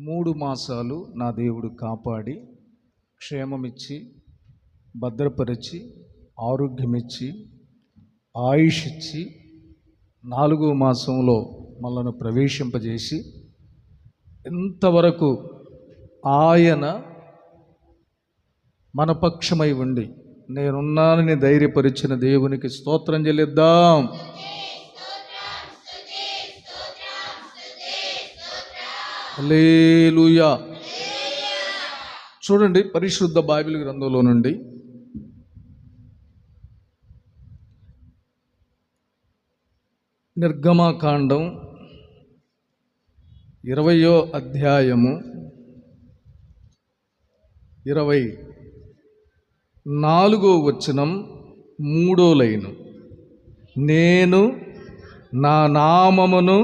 3 మాసాలు నా దేవుడు కాపాడి క్షేమమిచ్చి భద్రపరిచి ఆరోగ్యమిచ్చి ఆయుష్ ఇచ్చి 4వ మాసంలో మనల్ని ప్రవేశింపజేసి ఇంతవరకు ఆయన మన పక్షమై ఉండి నేనున్నానని ధైర్యపరిచిన దేవునికి స్తోత్రం చెల్లిద్దాం. హల్లెలూయా. చూడండి, పరిశుద్ధ బైబిల్ గ్రంథంలో నుండి నిర్గమకాండం 20వ అధ్యాయము 24వ వచనం 3వ లైను. నేను నా నామమును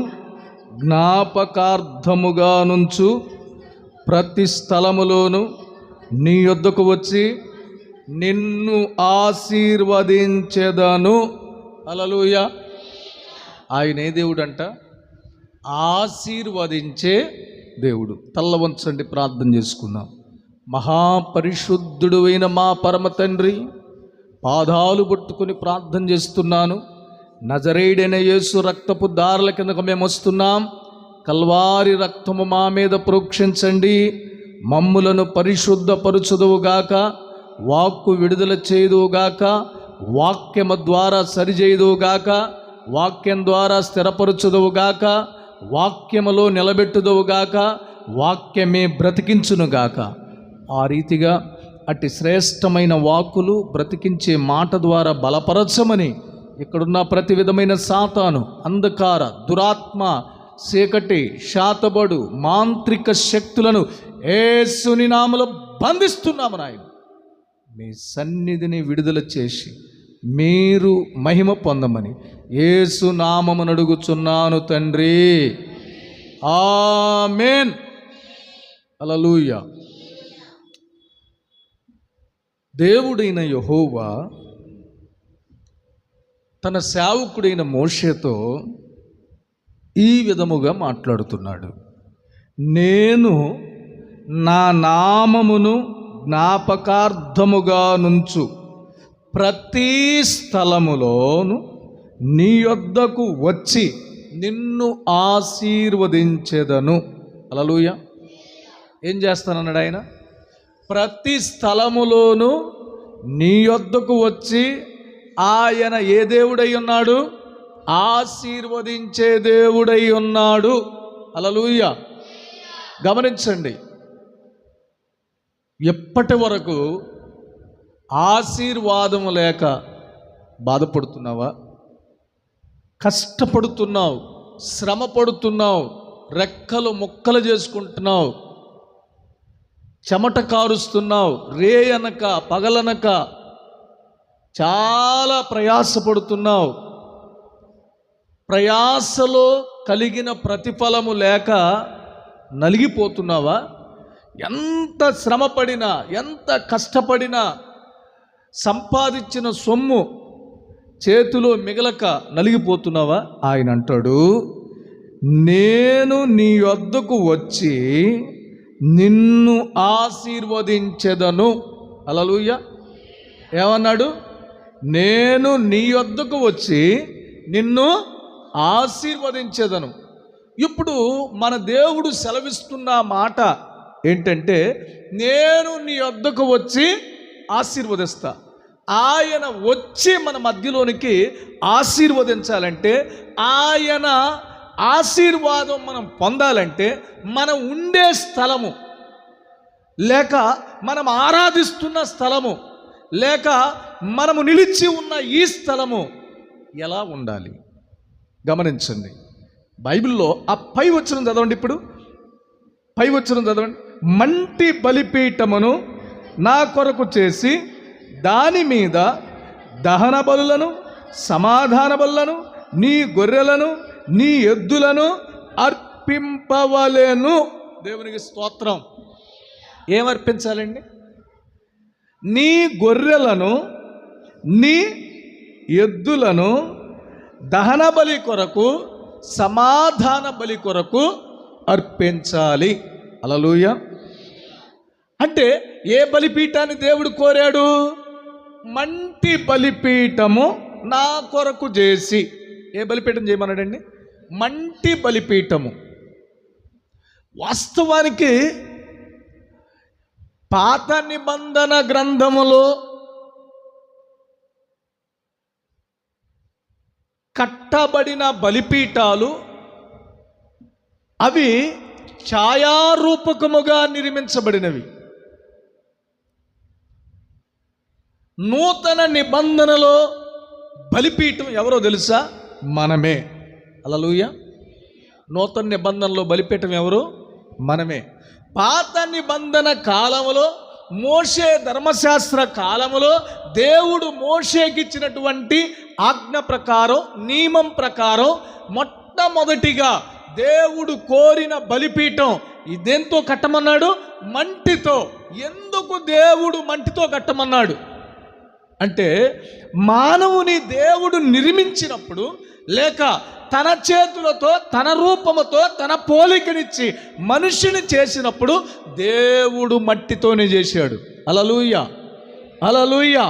జ్ఞాపకార్థముగా నుంచు ప్రతి స్థలములోను నీ యొద్దకు వచ్చి నిన్ను ఆశీర్వదించెదను. హల్లెలూయా. ఆయన ఏ దేవుడు అంట? ఆశీర్వదించే దేవుడు. తల్ల వంచండి, ప్రార్థన చేసుకుందాం. మహాపరిశుద్ధుడు అయిన మా పరమ తండ్రి, పాదాలు పట్టుకుని ప్రార్థన చేస్తున్నాను. నజరేయుడైన యేసు రక్తపు దారుల కిందకు మేము వస్తున్నాం. కల్వారి రక్తము మా మీద ప్రోక్షించండి. మమ్ములను పరిశుద్ధపరచుదువుగాక, వాక్కు విడుదల చేయుదువుగాక, వాక్యము ద్వారా సరిచేయుదువుగాక, వాక్యం ద్వారా స్థిరపరచుదువుగాక, వాక్యములో నిలబెట్టుదువుగాక, వాక్యమే బ్రతికించునుగాక. ఆ రీతిగా అట్టి శ్రేష్టమైన వాక్కులు బ్రతికించే మాట ద్వారా బలపరచమని ఇక్కడున్న ప్రతి విధమైన సాతాను, అంధకార, దురాత్మ, చీకటి, శాతబడు, మాంత్రిక శక్తులను యేసుని నామములో బంధిస్తున్నాము నాయన. మీ సన్నిధిని విడుదల చేసి మీరు మహిమ పొందమని యేసు నామమున అడుగుచున్నాను తండ్రి. ఆమేన్. హల్లెలూయా. దేవుడైన యెహోవా తన సేవకుడైన మోషేతో ఈ విధముగా మాట్లాడుతున్నాడు. నేను నా నామమును జ్ఞాపకార్థముగా నుంచు ప్రతి స్థలములోను నీ యొద్దకు వచ్చి నిన్ను ఆశీర్వదించెదను. హల్లెలూయా. ఏం చేస్తానన్నాడు ఆయన? ప్రతి స్థలములోను నీ యొద్దకు వచ్చి ఆయన ఏ దేవుడై ఉన్నాడు? ఆశీర్వదించే దేవుడై ఉన్నాడు. హల్లెలూయా. గమనించండి, ఎప్పటి వరకు ఆశీర్వాదము లేక బాధపడుతున్నావా? కష్టపడుతున్నావు, శ్రమ పడుతున్నావు, రెక్కలు ముక్కలు చేసుకుంటున్నావు, చెమట కారుస్తున్నావు, రేయనక పగలనక చాలా ప్రయాసపడుతున్నావు. ప్రయాసలో కలిగిన ప్రతిఫలము లేక నలిగిపోతున్నావా? ఎంత శ్రమపడినా, ఎంత కష్టపడినా సంపాదించిన సొమ్ము చేతిలో మిగలక నలిగిపోతున్నావా? ఆయన అంటాడు, నేను నీ వద్దకు వచ్చి నిన్ను ఆశీర్వదించెదను. హల్లెలూయా. ఏమన్నాడు? నేను నీ వద్దకు వచ్చి నిన్ను ఆశీర్వదించెదను. ఇప్పుడు మన దేవుడు సెలవిస్తున్న మాట ఏంటంటే, నేను నీ వద్దకు వచ్చి ఆశీర్వదిస్తా. ఆయన వచ్చి మన మధ్యలోనికి ఆశీర్వదించాలంటే, ఆయన ఆశీర్వాదం మనం పొందాలంటే, మనం ఉండే స్థలము లేక మనం ఆరాధిస్తున్న స్థలము లేక మనము నిలిచి ఉన్న ఈ స్థలము ఎలా ఉండాలి? గమనించండి. బైబిల్లో ఆ పై వచనం చదవండి. ఇప్పుడు పై వచనం చదవండి. మంటి బలిపీఠమును నా కొరకు చేసి దాని మీద దహన బలులను, సమాధాన బలులను, నీ గొర్రెలను, నీ ఎద్దులను అర్పింపవలెను. దేవునికి స్తోత్రం. ఏమర్పించాలండి? నీ గొర్రెలను, నీ ఎద్దులను దహన బలి కొరకు, సమాధాన బలి కొరకు అర్పించాలి. హల్లెలూయా. అంటే ఏ బలిపీఠాన్ని దేవుడు కోరాడు? మంటి బలిపీఠము నా కొరకు చేసి. ఏ బలిపీఠం చేయమన్నాడండి? మంటి బలిపీఠము. వాస్తవానికి పాత నిబంధన గ్రంథములో కట్టబడిన బలిపీఠాలు అవి ఛాయారూపకముగా నిర్మించబడినవి. నూతన నిబంధనలో బలిపీఠం ఎవరో తెలుసా? మనమే. హల్లెలూయా. నూతన నిబంధనలో బలిపీఠం ఎవరు? మనమే. పాత నిబంధన కాలములో, మోషే ధర్మశాస్త్ర కాలములో దేవుడు మోషేకి ఇచ్చినటువంటి ఆజ్ఞ ప్రకారం, నియమం ప్రకారం మొట్టమొదటిగా దేవుడు కోరిన బలిపీఠం ఇదెంతో కట్టమన్నాడు? మంటితో. ఎందుకు దేవుడు మంటితో కట్టమన్నాడు అంటే, మానవుని దేవుడు నిర్మించినప్పుడు, లేక తన చేతులతో, తన రూపముతో, తన పోలికనిచ్చి మనిషిని చేసినప్పుడు దేవుడు మట్టితోనే చేశాడు. హల్లెలూయా, హల్లెలూయా.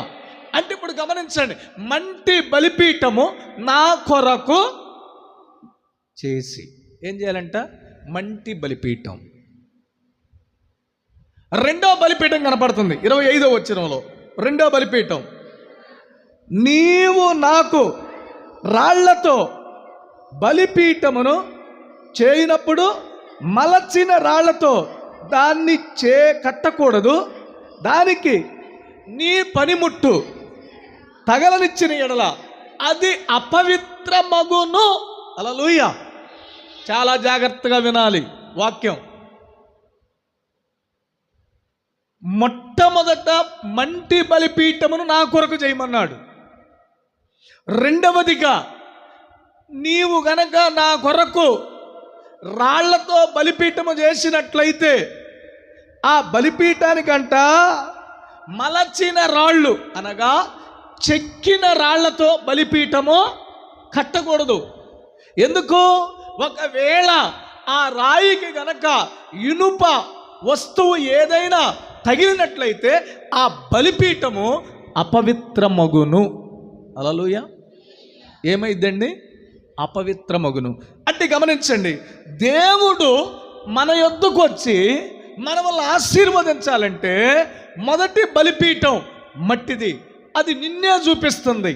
అంటే ఇప్పుడు గమనించండి, మంటి బలిపీఠము నా కొరకు చేసి. ఏం చేయాలంట? మంటి బలిపీఠం. రెండో బలిపీఠం కనపడుతుంది 25వ వచనంలో. రెండో బలిపీఠం, నీవు నాకు రాళ్లతో బలిపీఠమును చేయనప్పుడు మలచిన రాళ్లతో దాన్ని కట్టకూడదు. దానికి నీ పనిముట్టు తగలనిచ్చిన ఎడల అది అపవిత్రమగును. హల్లెలూయా. చాలా జాగ్రత్తగా వినాలి వాక్యం. మొట్టమొదట మంటి బలిపీఠమును నా కొరకు చేయమన్నాడు. రెండవదిగా, నీవు గనక నా కొరకు రాళ్లతో బలిపీఠము చేసినట్లయితే ఆ బలిపీఠానికంట మలచిన రాళ్ళు, అనగా చెక్కిన రాళ్లతో బలిపీఠము కట్టకూడదు. ఎందుకు? ఒకవేళ ఆ రాయికి గనక ఇనుప వస్తువు ఏదైనా తగిలినట్లయితే ఆ బలిపీఠము అపవిత్రమగును. హల్లెలూయా. ఏమైందండి? అపవిత్రమగును. అంటే గమనించండి, దేవుడు మన యొద్దకు వచ్చి మనల్ని ఆశీర్వదించాలంటే మొదటి బలిపీఠం మట్టిది, అది నిన్నే చూపిస్తుంది.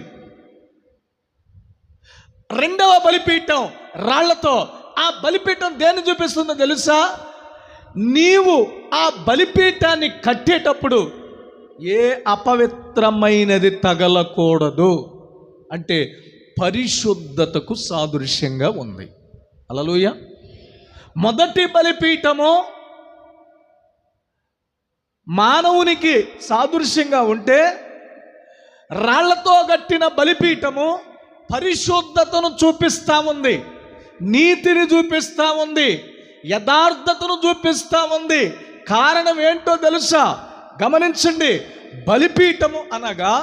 రెండవ బలిపీఠం రాళ్లతో. ఆ బలిపీఠం దేన్ని చూపిస్తుందో తెలుసా? నీవు ఆ బలిపీఠాన్ని కట్టేటప్పుడు ఏ అపవిత్రమైనది తగలకూడదు. అంటే పరిశుద్ధతకు సాదృశ్యంగా ఉంది. హల్లెలూయా. మొదటి బలిపీఠము మానవునికి సాదృశ్యంగా ఉంటే, రాళ్లతో కట్టిన బలిపీఠము పరిశుద్ధతను చూపిస్తా ఉంది, నీతిని చూపిస్తా ఉంది, యథార్థతను చూపిస్తా ఉంది. కారణం ఏంటో తెలుసా? గమనించండి, బలిపీఠము అనగా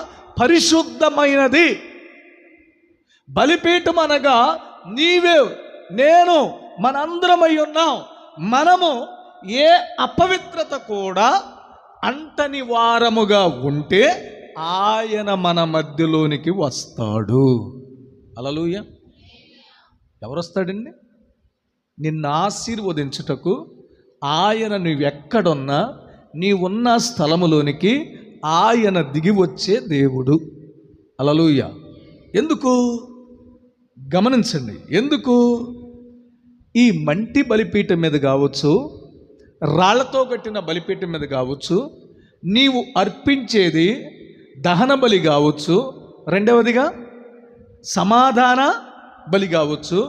పరిశుద్ధమైనది. బలిపీఠం అనగా నీవే, నేను, మనందరమై ఉన్నాం. మనము ఏ అపవిత్రత కూడా అంటని వారముగా ఉంటే ఆయన మన మధ్యలోనికి వస్తాడు. హల్లెలూయా. ఎవరొస్తాడండి? నిన్ను ఆశీర్వదించుటకు ఆయన నువ్వెక్కడున్నా నీవున్న స్థలములోనికి ఆయన దిగి వచ్చే దేవుడు. హల్లెలూయా. ఎందుకు? గమనించండి. ఎందుకు? ఈ మంటి బలిపీఠం మీద కావచ్చు, రాళ్లతో కట్టిన బలిపీఠం మీద కావచ్చు, నీవు అర్పించేది దహన బలి కావచ్చు, రెండవదిగా సమాధాన బలి కావచ్చు.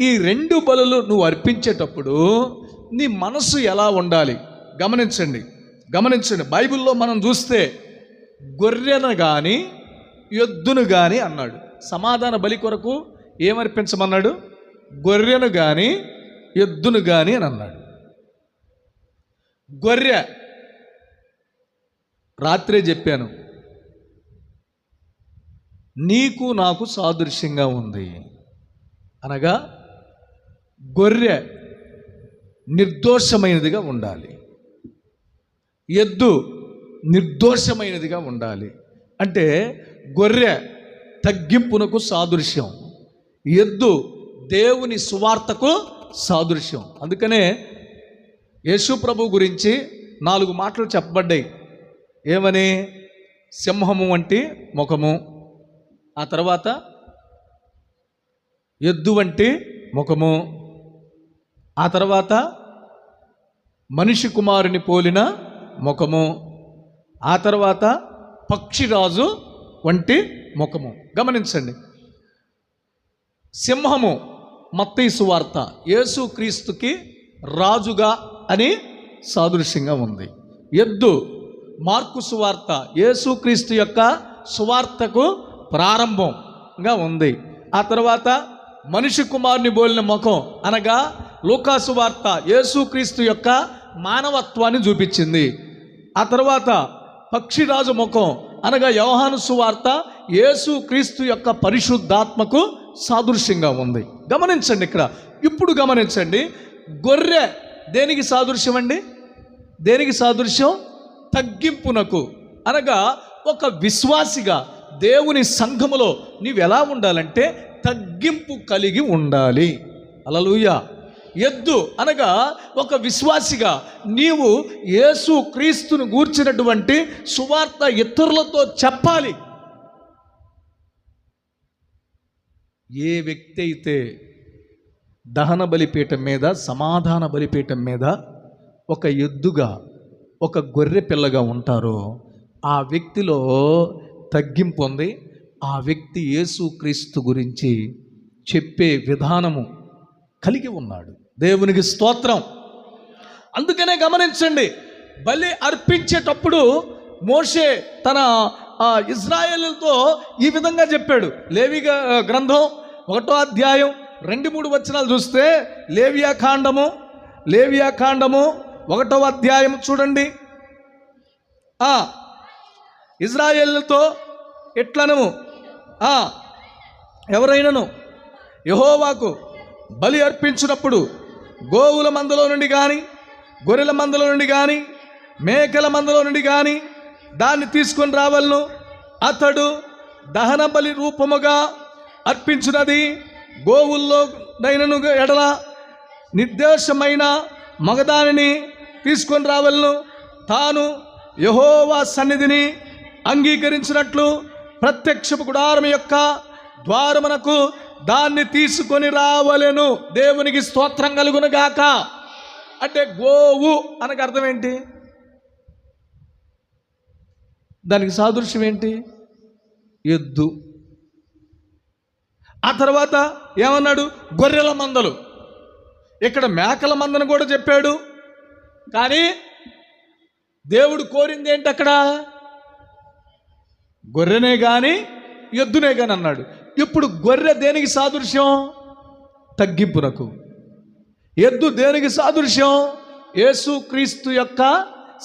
ఈ రెండు బలులు నువ్వు అర్పించేటప్పుడు నీ మనసు ఎలా ఉండాలి? గమనించండి, గమనించండి. బైబిల్లో మనం చూస్తే గొర్రెను కానీ ఎద్దును కానీ అన్నాడు. సమాధాన బలి కొరకు ఏమర్పించమన్నాడు? గొర్రెను కానీ ఎద్దును కానీ అని అన్నాడు. గొర్రె, రాత్రే చెప్పాను, నీకు నాకు సాదృశ్యంగా ఉంది. అనగా గొర్రె నిర్దోషమైనదిగా ఉండాలి. ఎద్దు నిర్దోషమైనదిగా ఉండాలి. అంటే గొర్రె తగ్గింపునకు సాదృశ్యం, ఎద్దు దేవుని సువార్తకు సాదృశ్యం. అందుకనే యేసు ప్రభు గురించి 4 మాటలు చెప్పబడ్డాయి. ఏమని? సింహము వంటి ముఖము, ఆ తర్వాత ఎద్దు వంటి ముఖము, ఆ తర్వాత మనిషి కుమారుని పోలిన ముఖము, ఆ తర్వాత పక్షిరాజు వంటి ముఖము. గమనించండి, సింహము మత్తయి సువార్త యేసుక్రీస్తుకి రాజుగా అని సాదృశ్యంగా ఉంది. ఎద్దు మార్కు సువార్త యేసుక్రీస్తు యొక్క సువార్తకు ప్రారంభంగా ఉంది. ఆ తర్వాత మనిషి కుమారుని పోలిన ముఖం అనగా లూకా సువార్త యేసుక్రీస్తు యొక్క మానవత్వాన్ని చూపించింది. ఆ తర్వాత పక్షిరాజు ముఖం అనగా యోహాను సువార్త యేసుక్రీస్తు యొక్క పరిశుద్ధాత్మకు సాదృశ్యంగా ఉంది. గమనించండి ఇక్కడ, ఇప్పుడు గమనించండి, గొర్రె దేనికి సాదృశ్యం అండి? దేనికి సాదృశ్యం? తగ్గింపునకు. అనగా ఒక విశ్వాసిగా దేవుని సంఘములో నీవు ఎలా ఉండాలంటే తగ్గింపు కలిగి ఉండాలి. హల్లెలూయా. ఎద్దు అనగా ఒక విశ్వాసిగా నీవు యేసు క్రీస్తును గూర్చినటువంటి సువార్త ఇతరులతో చెప్పాలి. ఏ వ్యక్తి అయితే దహన బలిపీఠం మీద, సమాధాన బలిపీఠం మీద ఒక ఎద్దుగా, ఒక గొర్రె పిల్లగా ఉంటారో ఆ వ్యక్తిలో తగ్గింపు ఉంది. ఆ వ్యక్తి యేసుక్రీస్తు గురించి చెప్పే విధానము కలిగి ఉన్నాడు. దేవునికి స్తోత్రం. అందుకనే గమనించండి, బలి అర్పించేటప్పుడు మోషే తన ఇశ్రాయేలుతో ఈ విధంగా చెప్పాడు. లేవి గ్రంథం 1వ అధ్యాయం 2-3 వచనాలు చూస్తే లేవియాకాండము 1వ అధ్యాయం చూడండి. ఇశ్రాయేలుతో ఎట్లను ఎవరైనాను యెహోవాకు బలి అర్పించినప్పుడు గోవుల మందలో నుండి కానీ, గొర్రెల మందలో నుండి కానీ, మేకల మందలో నుండి కానీ దాన్ని తీసుకొని రావాలను. అతడు దహన బలి రూపముగా అర్పించినది గోవుల్లో దైనను ఎడల నిర్దోషమైన మగదానిని తీసుకొని రావాలను. తాను యెహోవా సన్నిధిని అంగీకరించినట్లు ప్రత్యక్షపు గుడారం యొక్క ద్వారమునకు దాన్ని తీసుకొని రావలెను. దేవునికి స్తోత్రం కలుగును గాక. అంటే గోవు అనగా అర్థం ఏంటి? దానికి సాదృశ్యం ఏంటి? ఎద్దు. ఆ తర్వాత ఏమన్నాడు? గొర్రెల మందలు. ఇక్కడ మేకల మందను కూడా చెప్పాడు. కానీ దేవుడు కోరింది ఏంటి? అక్కడ గొర్రెనే కానీ ఎద్దునే కానీ అన్నాడు. ఇప్పుడు గొర్రె దేనికి సాదృశ్యం? తగ్గింపునకు. ఎద్దు దేనికి సాదృశ్యం? యేసుక్రీస్తు యొక్క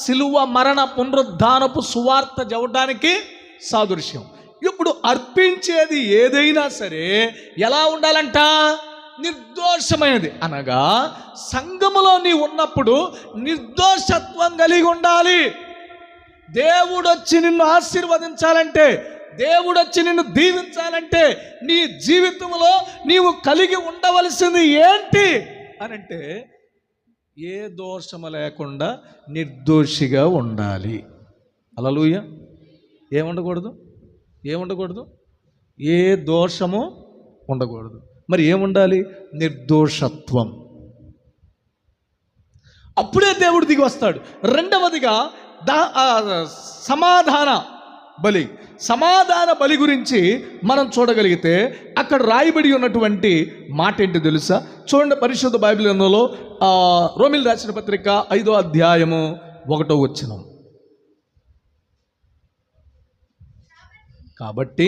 సిలువ మరణ పునరుద్ధానపు సువార్త చెప్పడానికి సాదృశ్యం. ఇప్పుడు అర్పించేది ఏదైనా సరే ఎలా ఉండాలంట? నిర్దోషమైనది. అనగా సంఘములో నీ ఉన్నప్పుడు నిర్దోషత్వం కలిగి ఉండాలి. దేవుడు వచ్చి నిన్ను ఆశీర్వదించాలంటే, దేవుడు వచ్చి నిన్ను దీవించాలంటే నీ జీవితంలో నీవు కలిగి ఉండవలసింది ఏంటి అనంటే ఏ దోషము లేకుండా నిర్దోషిగా ఉండాలి. హల్లెలూయా. ఏముండకూడదు? ఏ దోషము ఉండకూడదు. మరి ఏముండాలి? నిర్దోషత్వం. అప్పుడే దేవుడు దిగి వస్తాడు. రెండవదిగా సమాధాన బలి. సమాధాన బలి గురించి మనం చూడగలిగితే అక్కడ రాయబడి ఉన్నటువంటి మాట ఏంటి తెలుసా? చూడండి, పరిశుద్ధ బైబిల్ గ్రంథంలో రోమీయులకు రాసిన పత్రిక 5వ అధ్యాయము 1వ వచనం. కాబట్టి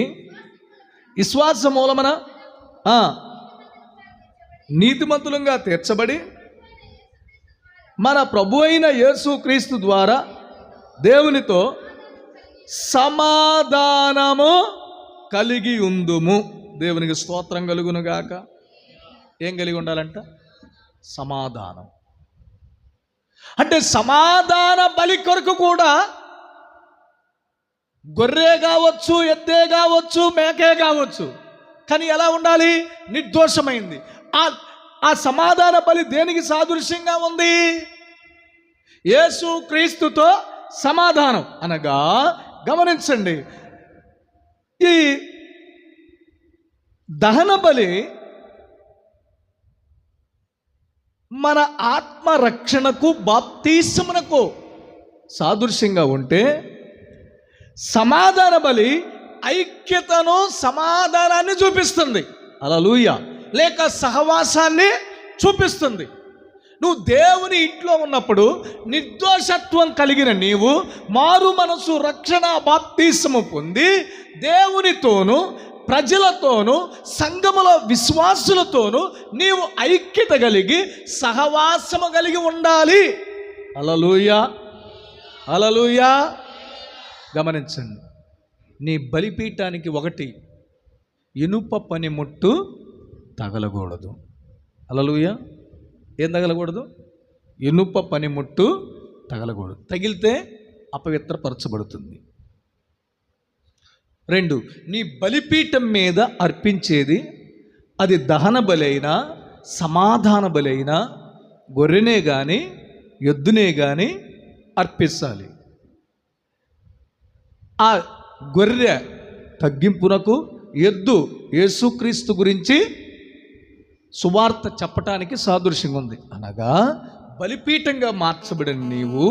విశ్వాస మూలమున నీతిమంతులంగా తీర్చబడి మన ప్రభు అయిన యేసుక్రీస్తు ద్వారా దేవునితో సమాధానము కలిగి ఉందుము. దేవునికి స్తోత్రం కలుగును గాక. ఏం కలిగి ఉండాలంట? సమాధానం. అంటే సమాధాన బలి కొరకు కూడా గొర్రె కావచ్చు, ఎద్దే కావచ్చు, మేకే కావచ్చు, కానీ ఎలా ఉండాలి? నిర్దోషమైంది. ఆ సమాధాన బలి దేనికి సాదృశ్యంగా ఉంది? యేసు క్రీస్తుతో సమాధానం అనగా, గమనించండి, ఈ దహన బలి మన ఆత్మరక్షణకు, బాప్తీసమునకు సాదృశ్యంగా ఉంటే, సమాధాన బలి ఐక్యతను, సమాధానాన్ని చూపిస్తుంది. హల్లెలూయా. లేక సహవాసాన్ని చూపిస్తుంది. నువ్వు దేవుని ఇంట్లో ఉన్నప్పుడు నిర్దోషత్వం కలిగిన నీవు మారు మనసు, రక్షణ, బాప్తీసము పొంది దేవునితోనూ, ప్రజలతోనూ, సంఘములో విశ్వాసులతోనూ నీవు ఐక్యత కలిగి, సహవాసము కలిగి ఉండాలి. హల్లెలూయా, హల్లెలూయా. గమనించండి, నీ బలిపీఠానికి ఒకటి ఇనుప పనిముట్టు తగలకూడదు. హల్లెలూయా. ఏం తగలకూడదు? ఇనుప పనిముట్టు తగలకూడదు. తగిలితే అపవిత్రపరచబడుతుంది. 2, నీ బలిపీఠం మీద అర్పించేది, అది దహన బలైనా, సమాధాన బలైనా, గొర్రెనే కానీ, ఎద్దునే కానీ అర్పించాలి. ఆ గొర్రె తగ్గింపునకు, ఎద్దు యేసుక్రీస్తు గురించి సువార్త చెప్పటానికి సాదృశ్యంగా ఉంది. అనగా బలిపీఠంగా మార్చబడిన నీవు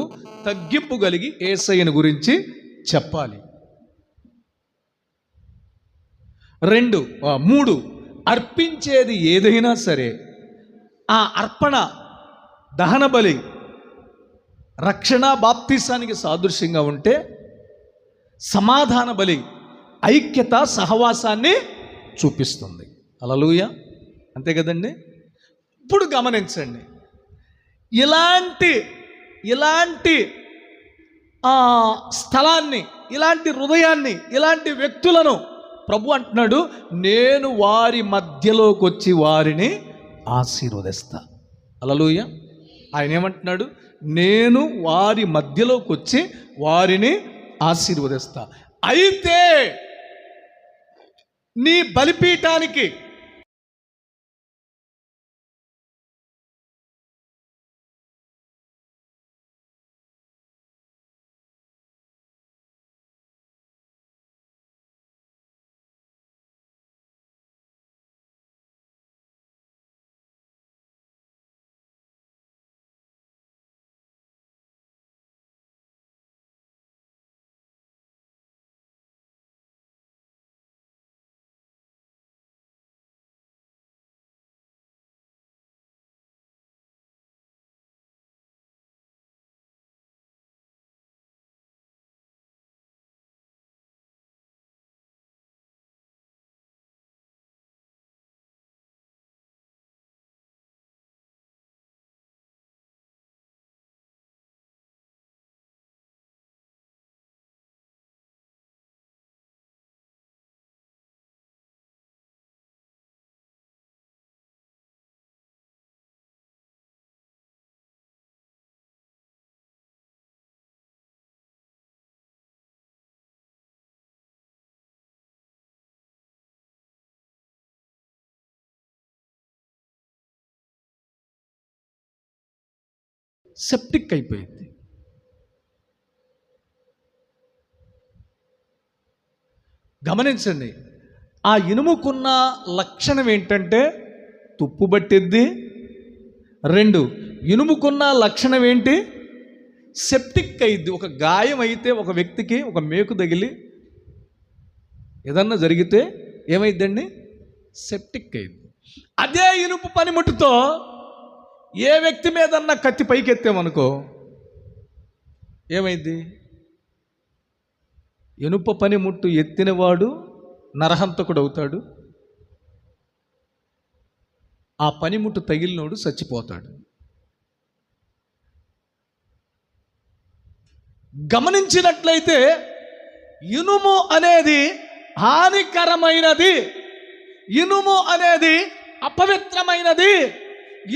తగ్గింపు కలిగి యేసయ్యను గురించి చెప్పాలి. 3, అర్పించేది ఏదైనా సరే, ఆ అర్పణ, దహన బలి రక్షణ, బాప్తీసానికి సాదృశ్యంగా ఉంటే, సమాధాన బలి ఐక్యత, సహవాసాన్ని చూపిస్తుంది. హల్లెలూయా. అంతే కదండి. ఇప్పుడు గమనించండి, ఇలాంటి స్థలాన్ని, ఇలాంటి హృదయాన్ని, ఇలాంటి వ్యక్తులను ప్రభు అంటున్నాడు, నేను వారి మధ్యలోకి వచ్చి వారిని ఆశీర్వదిస్తా. హల్లెలూయా. ఆయన ఏమంటున్నాడు? నేను వారి మధ్యలోకి వచ్చి వారిని ఆశీర్వదిస్తా. అయితే నీ బలిపీఠానికి సెప్టిక్ అయిపోయింది. గమనించండి, ఆ ఇనుముకున్న లక్షణం ఏంటంటే తుప్పు పట్టిద్ది. 2, ఇనుముకున్న లక్షణం ఏంటి? సెప్టిక్ అయింది. ఒక గాయం అయితే, ఒక వ్యక్తికి ఒక మేకు తగిలి ఏదన్నా జరిగితే ఏమైందండి? సెప్టిక్ అయింది. అదే ఇనుపు పనిముట్టుతో ఏ వ్యక్తి మీదన్నా కత్తి పైకెత్తామనుకో ఏమైంది? ఇనుప పనిముట్టు ఎత్తినవాడు నరహంతకుడు అవుతాడు, ఆ పనిముట్టు తగిలినోడు చచ్చిపోతాడు. గమనించినట్లయితే ఇనుము అనేది హానికరమైనది, ఇనుము అనేది అపవిత్రమైనది,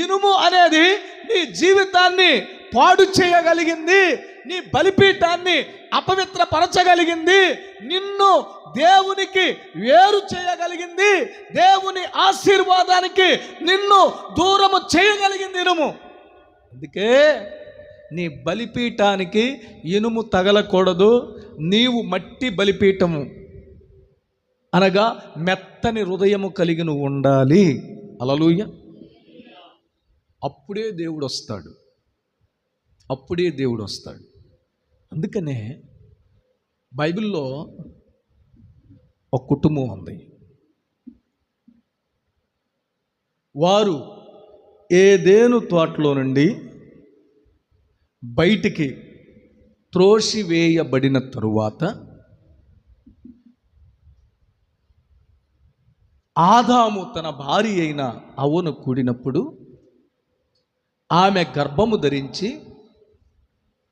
ఇనుము అనేది నీ జీవితాన్ని పాడు చేయగలిగింది, నీ బలిపీఠాన్ని అపవిత్రపరచగలిగింది, నిన్ను దేవునికి వేరు చేయగలిగింది, దేవుని ఆశీర్వాదానికి నిన్ను దూరము చేయగలిగింది ఇనుము. అందుకే నీ బలిపీఠానికి ఇనుము తగలకూడదు. నీవు మట్టి బలిపీఠము అనగా మెత్తని హృదయము కలిగి నువ్వు ఉండాలి. హల్లెలూయా. అప్పుడే దేవుడు వస్తాడు, అప్పుడే దేవుడు వస్తాడు. అందుకనే బైబిల్లో ఒక కుటుంబం ఉంది. వారు ఏదెను తోటలో నుండి బయటికి త్రోసివేయబడిన తరువాత ఆదాము తన భార్య అయిన హవ్వను కూడినప్పుడు ఆమె గర్భము ధరించి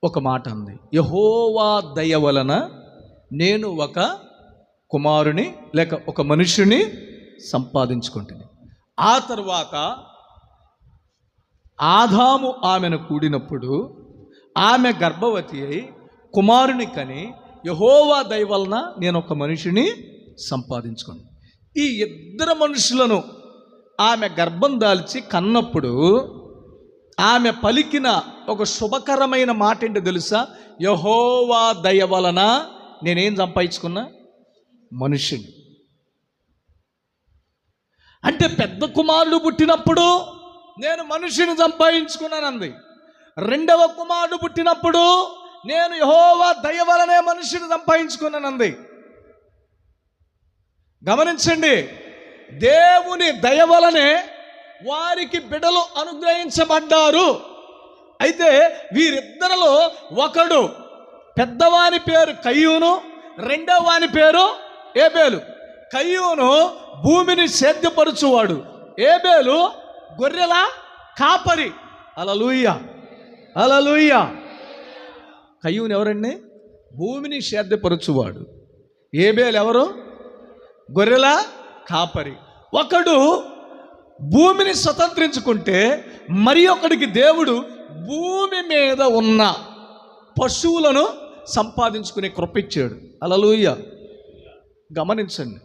ఒక మాట అంది, యెహోవా దయ వలన నేను ఒక కుమారుని లేక ఒక మనుష్యుని సంపాదించుకుంటుంది. ఆ తర్వాత ఆదాము ఆమెను కూడినప్పుడు ఆమె గర్భవతి అయి కుమారుని కని యెహోవా దయ వలన నేను ఒక మనిషిని సంపాదించుకున్నాను. ఈ ఇద్దరు మనుషులను ఆమె గర్భం దాల్చి కన్నప్పుడు ఆమె పలికిన ఒక శుభకరమైన మాట ఏంటో తెలుసా? యెహోవా దయ వలన నేనేం సంపాదించుకున్నా? మనిషిని. అంటే పెద్ద కుమారుడు పుట్టినప్పుడు నేను మనిషిని సంపాదించుకున్నానంది. రెండవ కుమారుడు పుట్టినప్పుడు నేను యెహోవా దయ వలనే మనిషిని సంపాదించుకున్నానంది. గమనించండి, దేవుని దయ వలనే వారికి బిడ్డలు అనుగ్రహించబడ్డారు. అయితే వీరిద్దరిలో ఒకడు, పెద్దవాని పేరు కయ్యూను, రెండవ వాని పేరు ఏబేలు. కయ్యూను భూమిని సేద్యపరచువాడు, ఏబేలు గొర్రెల కాపరి. హల్లెలూయా, హల్లెలూయా. కయ్యూను ఎవరండి? భూమిని సేద్యపరచువాడు. ఏబేలు ఎవరు? గొర్రెల కాపరి. ఒకడు భూమిని స్వతంత్రించుకుంటే మరి ఒకడికి దేవుడు భూమి మీద ఉన్న పశువులను సంపాదించుకునే కృప ఇచ్చాడు. హల్లెలూయా. గమనించండి,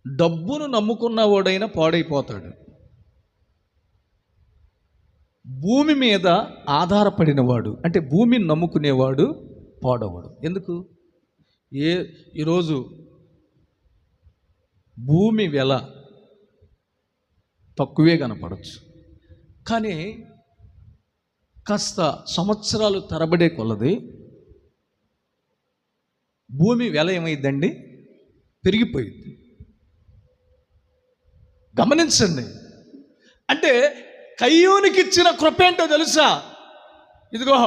డబ్బును నమ్ముకున్నవాడైనా పాడైపోతాడు. భూమి మీద ఆధారపడినవాడు అంటే భూమిని నమ్ముకునేవాడు పాడవడు. ఎందుకు? ఈరోజు భూమి వెల తక్కువే కనపడచ్చు, కానీ కాస్త సంవత్సరాలు తరబడే కొలది భూమి వెల ఏమైందండి? పెరిగిపోయింది. గమనించండి, అంటే కయ్యూనికి ఇచ్చిన కృప ఏంటో తెలుసా? ఇదిగో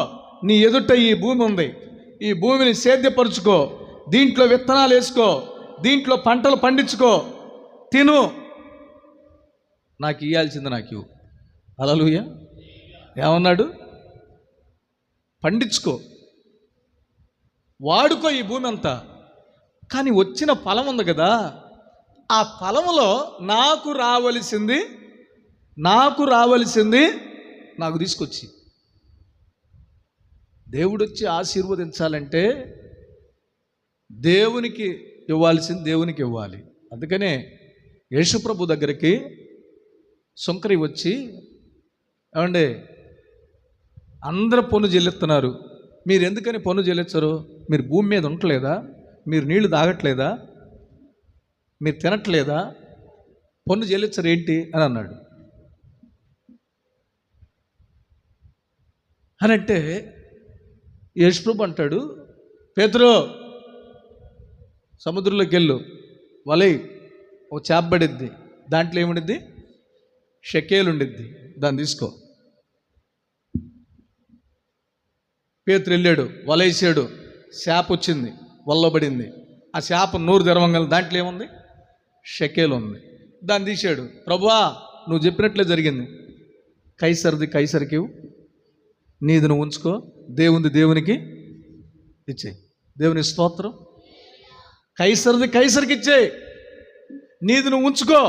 నీ ఎదుట ఈ భూమి ఉంది, ఈ భూమిని సేద్యపరుచుకో, దీంట్లో విత్తనాలు వేసుకో, దీంట్లో పంటలు పండించుకో, తిను, నాకు ఇయ్యాల్సింది నాకు ఇవ్వు. హల్లెలూయా. ఏమన్నాడు? పండించుకో, వాడుకో ఈ భూమి అంతా, కానీ వచ్చిన ఫలం ఉంది కదా, ఆ ఫలములో నాకు రావలసింది నాకు తీసుకొచ్చి. దేవుడు వచ్చి ఆశీర్వదించాలంటే దేవునికి ఇవ్వాల్సింది దేవునికి ఇవ్వాలి. అందుకనే యేసుప్రభు దగ్గరికి సుంకరి వచ్చి, ఏమండి అందరూ పన్ను చెల్లిస్తున్నారు, మీరు ఎందుకని పన్ను చెల్లించరు? మీరు భూమి మీద ఉండట్లేదా? మీరు నీళ్లు తాగట్లేదా? మీరు తినట్లేదా? పన్ను చెల్లించరు ఏంటి అని అన్నాడు. అని అంటే యేసుప్రభు అంటాడు, పేతురు సముద్రంలోకి వెళ్ళు, వలై ఒక చేప పడిద్ది, దాంట్లో ఏముండిద్ది? షెకేలు ఉండిద్ది, దాన్ని తీసుకో. పేతురు వెళ్ళాడు, వలేసాడు, చేప వచ్చింది, వలలో పడింది. ఆ చేప నోరు తెరవంగల, దాంట్లో ఏముంది? షెకేలు ఉంది. దాన్ని తీశాడు. ప్రభువా నువ్వు చెప్పినట్లే జరిగింది, కైసరిది కైసరికి ఇవ్వు, నీది నువ్వు ఉంచుకో, దేవునిది దేవునికి ఇచ్చేయి. దేవుని స్తోత్రం. కైసరిది కైసరికి ఇచ్చేయి, నీది నువ్వు ఉంచుకో,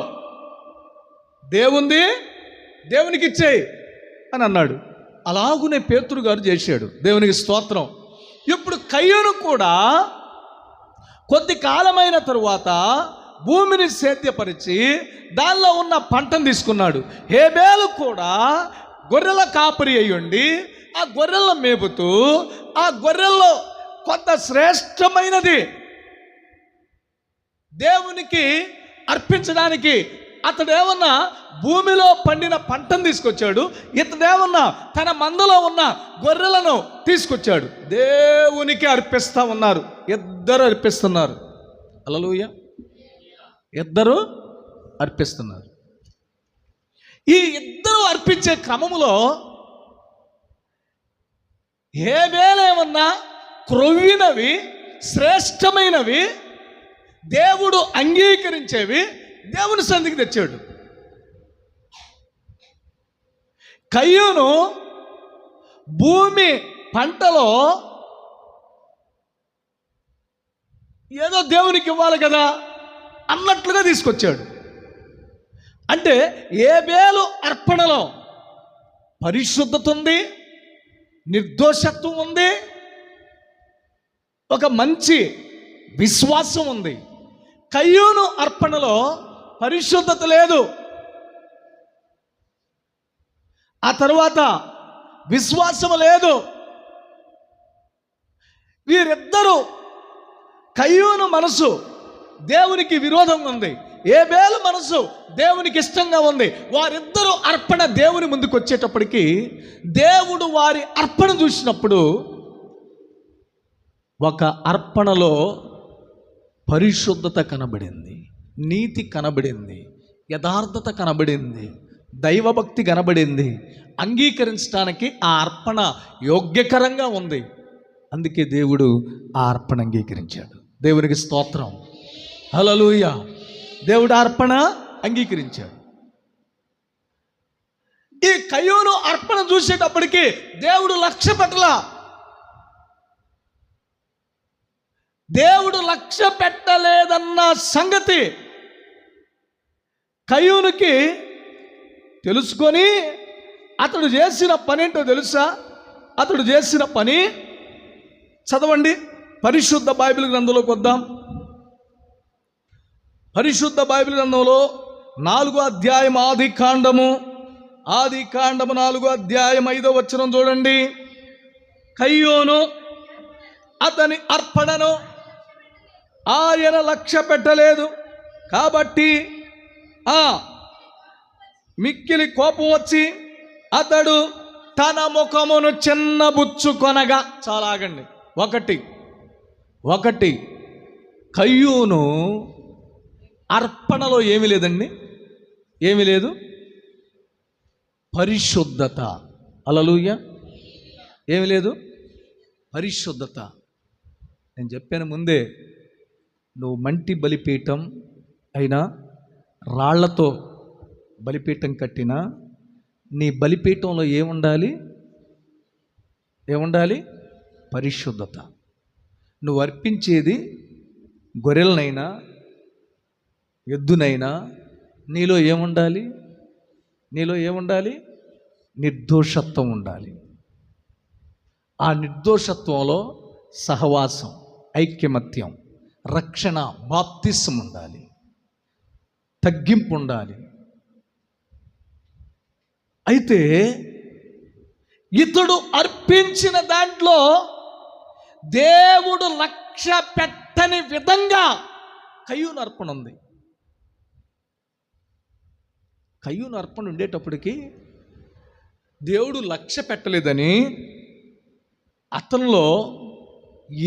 దేవునికి ఇచ్చేయి అని అన్నాడు. అలాగునే పేతురు గారు చేశాడు. దేవునికి స్తోత్రం. ఇప్పుడు కయ్యూను కూడా కొద్ది కాలమైన తరువాత భూమిని సేద్యపరిచి దానిలో ఉన్న పంటను తీసుకున్నాడు. హేబేలు కూడా గొర్రెల కాపరి అయ్యుండి ఆ గొర్రెలను మేపుతూ ఆ గొర్రెల్లో కొంత శ్రేష్టమైనది దేవునికి అర్పించడానికి అతడేమన్నా భూమిలో పండిన పంటను తీసుకొచ్చాడు, ఇతడేమన్నా తన మందలో ఉన్న గొర్రెలను తీసుకొచ్చాడు. దేవునికి అర్పిస్తూ ఉన్నారు. ఇద్దరు అర్పిస్తున్నారు. హల్లెలూయా. ఇద్దరు అర్పిస్తున్నారు. ఈ ఇద్దరు అర్పించే క్రమములో హేబేలేమన్నా క్రొవ్వినవి, శ్రేష్టమైనవి, దేవుడు అంగీకరించేవి దేవుని సన్నిధికి తెచ్చాడు. కయ్యూను భూమి పంటలో ఏదో దేవునికి ఇవ్వాలి కదా అన్నట్లుగా తీసుకొచ్చాడు. అంటే హేబేలు అర్పణలో పరిశుద్ధత ఉంది, నిర్దోషత్వం ఉంది, ఒక మంచి విశ్వాసం ఉంది. కయ్యూను అర్పణలో పరిశుద్ధత లేదు, ఆ తరువాత విశ్వాసం లేదు. వీరిద్దరూ కయ్యూను మనసు దేవునికి విరోధంగా ఉంది, హేబేలు మనసు దేవునికి ఇష్టంగా ఉంది. వారిద్దరూ అర్పణ దేవుని ముందుకు వచ్చేటప్పటికి దేవుడు వారి అర్పణ చూసినప్పుడు ఒక అర్పణలో పరిశుద్ధత కనబడింది, నీతి కనబడింది, యథార్థత కనబడింది, దైవభక్తి కనబడింది. అంగీకరించడానికి ఆ అర్పణ యోగ్యకరంగా ఉంది. అందుకే దేవుడు ఆ అర్పణ అంగీకరించాడు. దేవునికి స్తోత్రం. హల్లెలూయా. దేవుడు అర్పణ అంగీకరించాడు. ఈ కయ్యూను అర్పణ చూసేటప్పటికి దేవుడు లక్ష్య పెట్టలా. దేవుడు లక్ష్య పెట్టలేదన్న సంగతి కయ్యూనుకి తెలుసుకొని అతడు చేసిన పని ఏంటో తెలుసా? అతడు చేసిన పని చదవండి. పరిశుద్ధ బైబిల్ గ్రంథంలోకి వద్దాం. పరిశుద్ధ బైబిల్ గ్రంథంలో 4వ అధ్యాయం ఆది కాండము 4వ అధ్యాయం 5వ వచనం చూడండి. కయ్యూను అతని అర్పణను ఆయన లక్ష్య పెట్టలేదు కాబట్టి మిక్కిలి కోపం వచ్చి అతడు తన ముఖమును చిన్నబుచ్చుకొనగా. చాలా ఆగండి. ఒకటి కయ్యూను అర్పణలో ఏమీ లేదండి, ఏమీ లేదు, పరిశుద్ధత. హల్లెలూయా. ఏమి లేదు, పరిశుద్ధత. నేను చెప్పాను ముందే, నువ్వు మంటి బలిపీఠం అయినా రాళ్లతో బలిపీఠం కట్టినా నీ బలిపీఠంలో ఏముండాలి? పరిశుద్ధత. నువ్వు అర్పించేది గొర్రెలనైనా ఎద్దునైనా నీలో ఏముండాలి? నిర్దోషత్వం ఉండాలి. ఆ నిర్దోషత్వంలో సహవాసం, ఐక్యమత్యం, రక్షణ, బాప్తిసం ఉండాలి, తగ్గింపు ఉండాలి. అయితే ఇతడు అర్పించిన దాంట్లో దేవుడు లక్ష్య పెట్టని విధంగా కయ్యూను అర్పణ ఉంది. కయ్యూను అర్పణ ఉండేటప్పటికి దేవుడు లక్ష్య పెట్టలేదని అతనిలో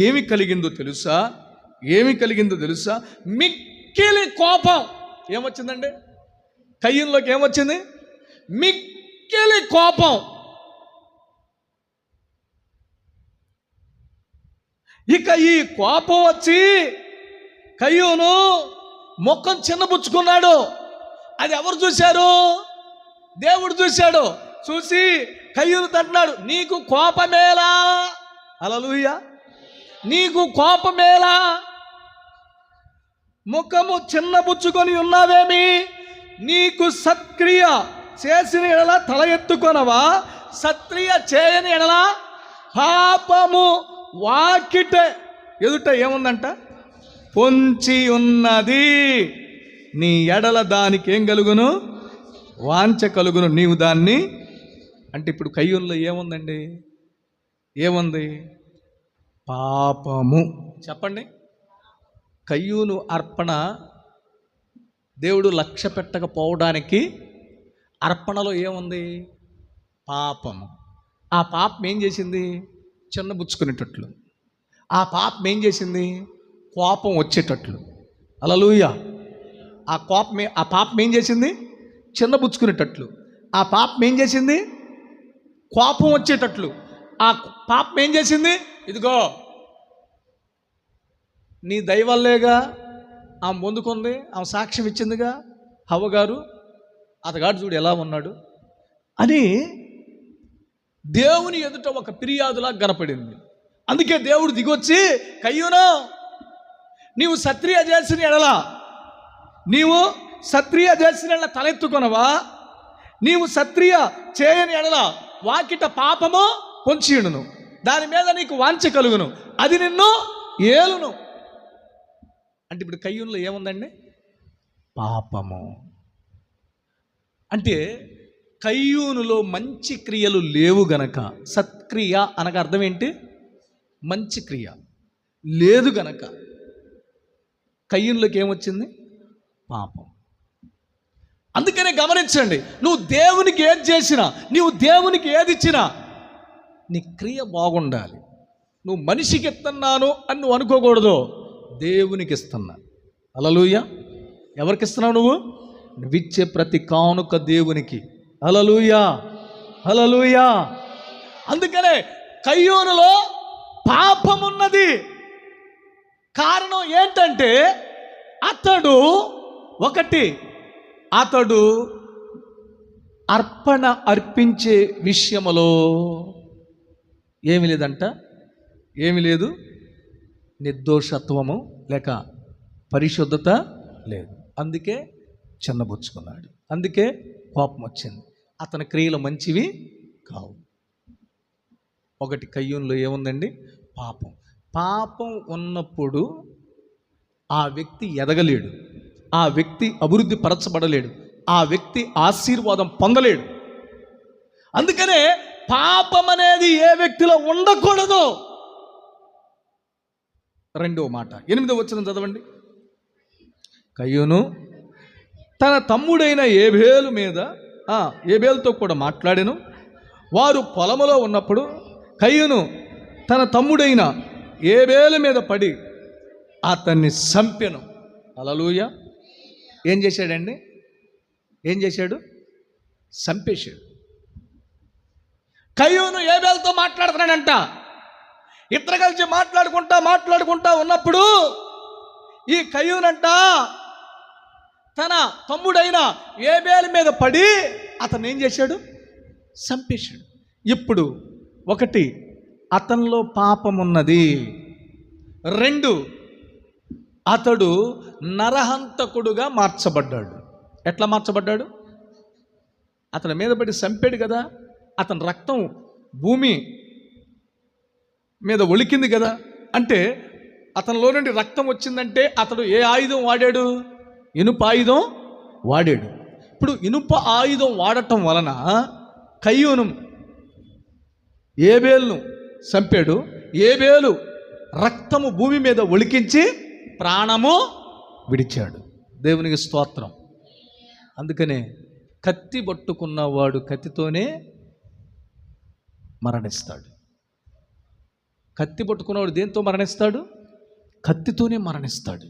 ఏమి కలిగిందో తెలుసా? మిక్కిలి కోపం. ఏమొచ్చిందండి కయ్యూనులోకి? ఏమొచ్చింది? మిక్కిలి కోపం. ఇక ఈ కోపం వచ్చి కయ్యూను ముఖం చిన్నబుచ్చుకున్నాడు. అది ఎవరు చూశారు? దేవుడు చూశాడు. చూసి కయ్యూను తట్టినాడు, నీకు కోపమేలా? హల్లెలూయా. నీకు కోపమేలా? ముఖము చిన్నబుచ్చుకొని ఉన్నావేమి? నీకు సత్క్రియ చేసిన ఎడల తల ఎత్తుకొనవా, సత్క్రియ చేయని ఎడల పాపము వాకిట ఎదుట ఏముందంట, పొంచి ఉన్నది. నీ ఎడల దానికి ఏం కలుగును, వాంఛ కలుగును, నీవు దాన్ని. అంటే ఇప్పుడు కయ్యూనులో ఏముందండి, ఏముంది, పాపము. చెప్పండి, కయ్యూను అర్పణ దేవుడు లక్ష్య పెట్టకపోవడానికి అర్పణలో ఏముంది, పాపము. ఆ పాపం ఏం చేసింది, చిన్నబుచ్చుకునేటట్లు. ఆ పాపం ఏం చేసింది, కోపం వచ్చేటట్లు. హల్లెలూయా. ఆ పాపం ఏం చేసింది, చిన్నబుచ్చుకునేటట్లు. ఆ పాపం ఏం చేసింది, కోపం వచ్చేటట్లు. ఆ పాపం ఏం చేసింది, ఇదిగో నీ దయవల్లేగా ఆమె పొందుకుంది, ఆమె సాక్ష్యం ఇచ్చిందిగా హవ్వగారు, అతగాడు చూడు ఎలా ఉన్నాడు అని దేవుని ఎదుట ఒక ఫిర్యాదులా కనపడింది. అందుకే దేవుడు దిగొచ్చి, కయ్యూను నీవు సత్క్రియ చేసిన ఎడల, నీవు సత్క్రియ చేసిన ఎడల తలెత్తుకొనవా, నీవు సత్క్రియ చేయని ఎడల వాకిట పాపము పొంచియును, దాని మీద నీకు వాంఛ కలుగును, అది నిన్ను ఏలును. అంటే ఇప్పుడు కయ్యూనులో ఏముందండి, పాపము. అంటే కయ్యూనులో మంచి క్రియలు లేవు గనక, సత్క్రియ అనగా అర్థం ఏంటి, మంచి క్రియ లేదు గనక కయ్యూనులోకి ఏమొచ్చింది, పాపం. అందుకనే గమనించండి, నువ్వు దేవునికి ఏది చేసినా, నీవు దేవునికి ఏది ఇచ్చినా నీ క్రియ బాగుండాలి. నువ్వు మనిషికి ఇస్తున్నాను అని నువ్వు అనుకోకూడదు, దేవునికి ఇస్తున్నా. హల్లెలూయా. ఎవరికి ఇస్తున్నావు నువ్వు, నువ్విచ్చే ప్రతి కానుక దేవునికి. హల్లెలూయా, హల్లెలూయా. అందుకనే కయ్యూనులో పాపమున్నది. కారణం ఏంటంటే అతడు అర్పణ అర్పించే విషయములో ఏమి లేదంట, ఏమి లేదు, నిర్దోషత్వము లేక పరిశుద్ధత లేదు. అందుకే చిన్నబుచ్చుకున్నాడు, అందుకే కోపం వచ్చింది. అతని క్రియలు మంచివి కావు. ఒకటి కయ్యూనులో ఏముందండి, పాపం ఉన్నప్పుడు ఆ వ్యక్తి ఎదగలేడు, ఆ వ్యక్తి అభివృద్ధి పరచబడలేడు, ఆ వ్యక్తి ఆశీర్వాదం పొందలేడు. అందుకనే పాపం అనేది ఏ వ్యక్తిలో ఉండకూడదు. రెండవ మాట 8వ వచనం చదవండి. కయ్యూను తన తమ్ముడైన ఏబేలు మీద ఏబేలుతో కూడా మాట్లాడెను. వారు పొలములో ఉన్నప్పుడు కయ్యూను తన తమ్ముడైన ఏబేలు మీద పడి అతన్ని చంపెను. హల్లెలూయా. ఏం చేశాడండి, ఏం చేశాడు, చంపేశాడు. కయ్యూను ఏబేలుతో మాట్లాడుతున్నాడంట. ఇద్దరు కలిసి మాట్లాడుకుంటా ఉన్నప్పుడు ఈ కయ్యూనంట తన తమ్ముడైన ఏబేలు మీద పడి అతను ఏం చేశాడు, చంపేశాడు. ఇప్పుడు ఒకటి, అతనిలో పాపం ఉన్నది. 2, అతడు నరహంతకుడుగా మార్చబడ్డాడు. ఎట్లా మార్చబడ్డాడు, అతని మీద పడి చంపాడు కదా, అతని రక్తం భూమి మీద ఒలికింది కదా. అంటే అతనిలో నుండి రక్తం వచ్చిందంటే అతడు ఏ ఆయుధం వాడాడు, ఇనుప ఆయుధం వాడాడు. ఇప్పుడు ఇనుప ఆయుధం వాడటం వలన కయ్యూను ఏబేలును చంపాడు. ఏబేలు రక్తము భూమి మీద ఒలికించి ప్రాణము విడిచాడు. దేవునికి స్తోత్రం. అందుకనే కత్తి పట్టుకున్నవాడు కత్తితోనే మరణిస్తాడు. కత్తి పట్టుకున్నవాడు దేంతో మరణిస్తాడు, కత్తితోనే మరణిస్తాడు.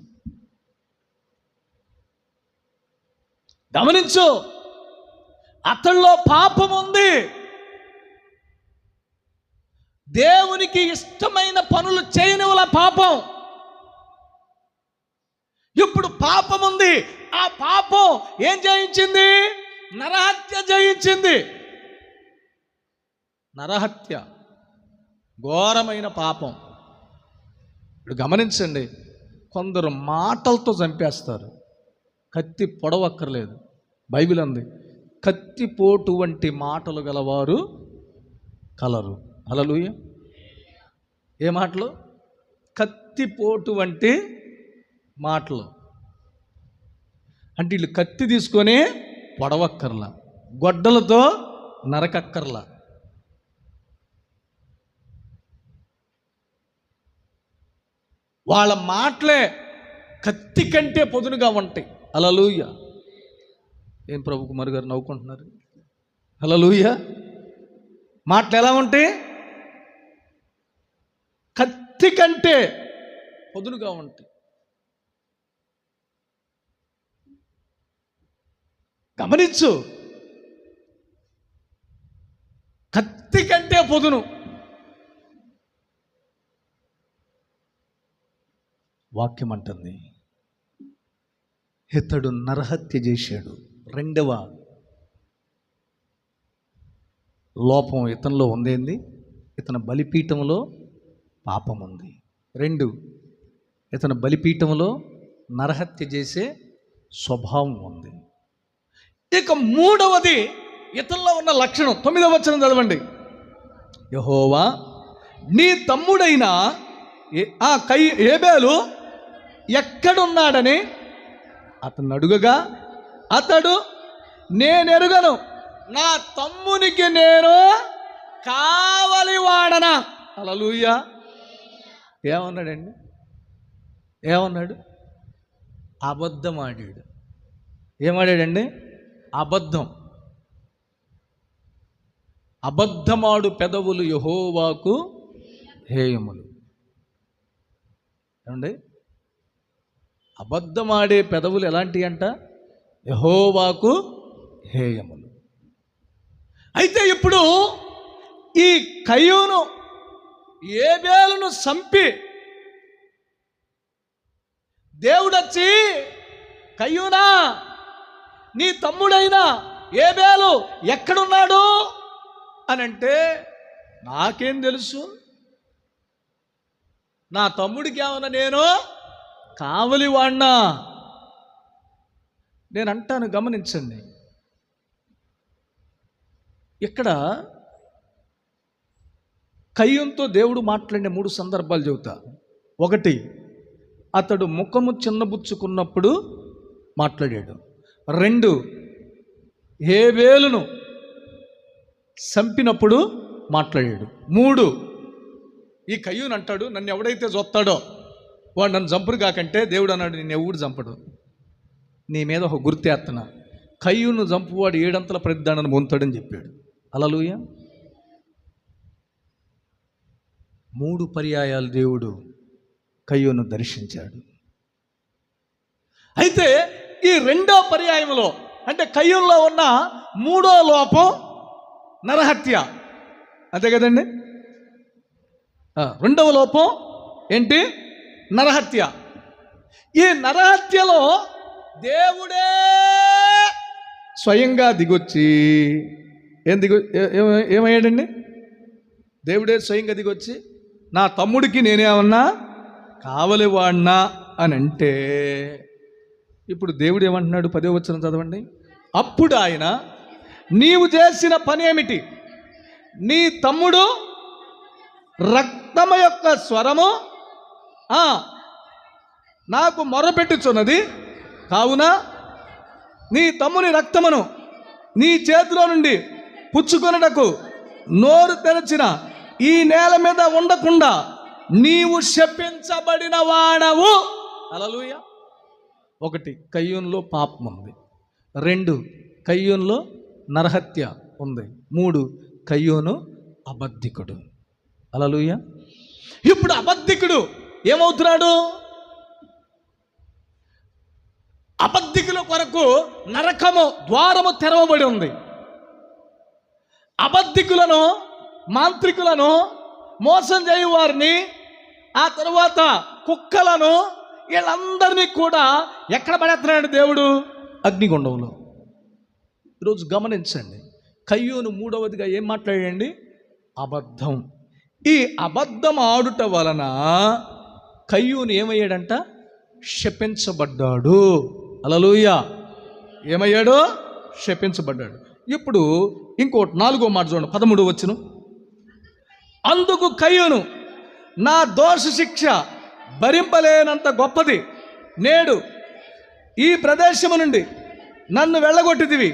గమనించు, అతనిలో పాపం ఉంది. దేవునికి ఇష్టమైన పనులు చేయని వాళ్ళ పాపం. ఇప్పుడు పాపం ఉంది. ఆ పాపం ఏం జయించింది, నరహత్య జయించింది. నరహత్య ఘోరమైన పాపం. ఇప్పుడు గమనించండి, కొందరు మాటలతో చంపేస్తారు, కత్తి పొడవక్కర్లేదు. బైబిల్ అంది, కత్తిపోటు వంటి మాటలు గలవారు కలరు. హల్లెలూయా. ఏ మాటలు? కత్తిపోటు వంటి మాటలు. అంటే వీళ్ళు కత్తి తీసుకొని పొడవక్కర్లా, గొడ్డలతో నరకక్కర్లా. వాళ్ళ మాటలే కత్తి కంటే పొదునుగా ఉంటాయి. హల్లెలూయా. ఏం ప్రభు కుమార్ గారు నవ్వుకుంటున్నారు? హల్లెలూయా. మాటలు ఎలా ఉంటాయి? కత్తి కంటే పొదునుగా ఉంటాయి. గమనించు, కత్తి కంటే పొదును. వాక్యం అంటుంది, ఇతడు నరహత్య చేశాడు. రెండవ లోపం ఇతనిలో ఉందేంది? ఇతని బలిపీఠంలో పాపం ఉంది. 2, ఇతని బలిపీఠంలో నరహత్య చేసే స్వభావం ఉంది. ఇక 3వది ఇతనిలో ఉన్న లక్షణం. 9వ వచనం చదవండి. యెహోవా నీ తమ్ముడైన ఏబేలు ఎక్కడున్నాడని అతను అడుగగా అతడు, నేనెరుగను, నా తమ్మునికి నేను కావలి వాడనా. హల్లెలూయా. ఏమన్నాడండి? ఏమన్నాడు? అబద్ధం ఆడాడు. ఏమాడాడండి? అబద్ధం. అబద్ధమాడు పెదవులు యెహోవాకు హేయములు. ఏమండి? అబద్ధమాడే పెదవులు ఎలాంటివి అంట? యెహోవాకు హేయములు. అయితే ఇప్పుడు ఈ కయ్యూను ఏబేలును చంపి దేవుడొచ్చి, కయ్యూనా నీ తమ్ముడైన ఏబేలు ఎక్కడున్నాడు అని అంటే, నాకేం తెలుసు, నా తమ్ముడికి ఏమన్నా నేను కావలి వాడినా? నేను అంటాను, గమనించండి. ఇక్కడ కయ్యూనుతో దేవుడు మాట్లాడిన 3 సందర్భాలు చెబుతా. 1, అతడు ముఖము చిన్నబుచ్చుకున్నప్పుడు మాట్లాడాడు. 2, ఏబేలును చంపినప్పుడు మాట్లాడాడు. 3, ఈ కయ్యూను అంటాడు, నన్ను ఎవడైతే చూస్తాడో వాడు నన్ను చంపుడు కాకంటే, దేవుడు అన్నాడు, నిన్ను ఎవడు చంపడు, నీ మీద ఒక గుర్తేత్తన, కయ్యూను చంపువాడు 7 అంతల ప్రతిదానాన్ని పొందుతాడని చెప్పాడు. హల్లెలూయా. 3 పర్యాయాలు దేవుడు కయ్యూను దర్శించాడు. అయితే ఈ 2వ పర్యాయంలో, అంటే కయ్యూనులో ఉన్న 3వ లోపం నరహత్య, అంతే కదండి. 2వ లోపం ఏంటి? నరహత్య. ఈ నరహత్యలో దేవుడే స్వయంగా దిగొచ్చి ఏమయ్యాడండి? దేవుడే స్వయంగా దిగొచ్చి, నా తమ్ముడికి నేనేమన్నా కావలి వాడినా అని అంటే, ఇప్పుడు దేవుడు ఏమంటున్నాడు? 10వ వచనం చదవండి. అప్పుడు ఆయన, నీవు చేసిన పని ఏమిటి? నీ తమ్ముడు రక్తము యొక్క స్వరము నాకు మొరపెట్టుచున్నది, కావున నీ తమ్ముని రక్తమును నీ చేతిలో నుండి పుచ్చుకొనుటకు నోరు తెరచిన ఈ నేల మీద ఉండకుండా నీవు శపించబడిన వాడవు. హల్లెలూయా. 1, కయ్యూనులో పాపం ఉంది. 2, కయ్యూనులో నరహత్య ఉంది. 3, కయ్యూను అబద్ధికుడు. హల్లెలూయా. ఇప్పుడు అబద్ధికుడు ఏమవుతున్నాడు? అబద్ధికుల కొరకు నరకము ద్వారము తెరవబడి ఉంది. అబద్ధికులను, మాంత్రికులను, మోసం చేయు వారిని, ఆ తరువాత కుక్కలను, వీళ్ళందరినీ కూడా ఎక్కడ పడేస్తున్నాడు దేవుడు? అగ్నిగుండంలో. ఈరోజు గమనించండి, కయ్యూను 3వదిగా ఏం మాట్లాడండి? అబద్ధం. ఈ అబద్ధం ఆడుట వలన కయ్యూను ఏమయ్యాడంట? శపించబడ్డాడు. హల్లెలూయా. ఏమయ్యాడు? శపించబడ్డాడు. ఇప్పుడు ఇంకోటి 4వ మాట చూడండి, 13వ వచనం. అందుకు కయ్యూను, నా దోష శిక్ష భరింపలేనంత గొప్పది. నేడు ఈ ప్రదేశము నుండి నన్ను వెళ్ళగొట్టితివి,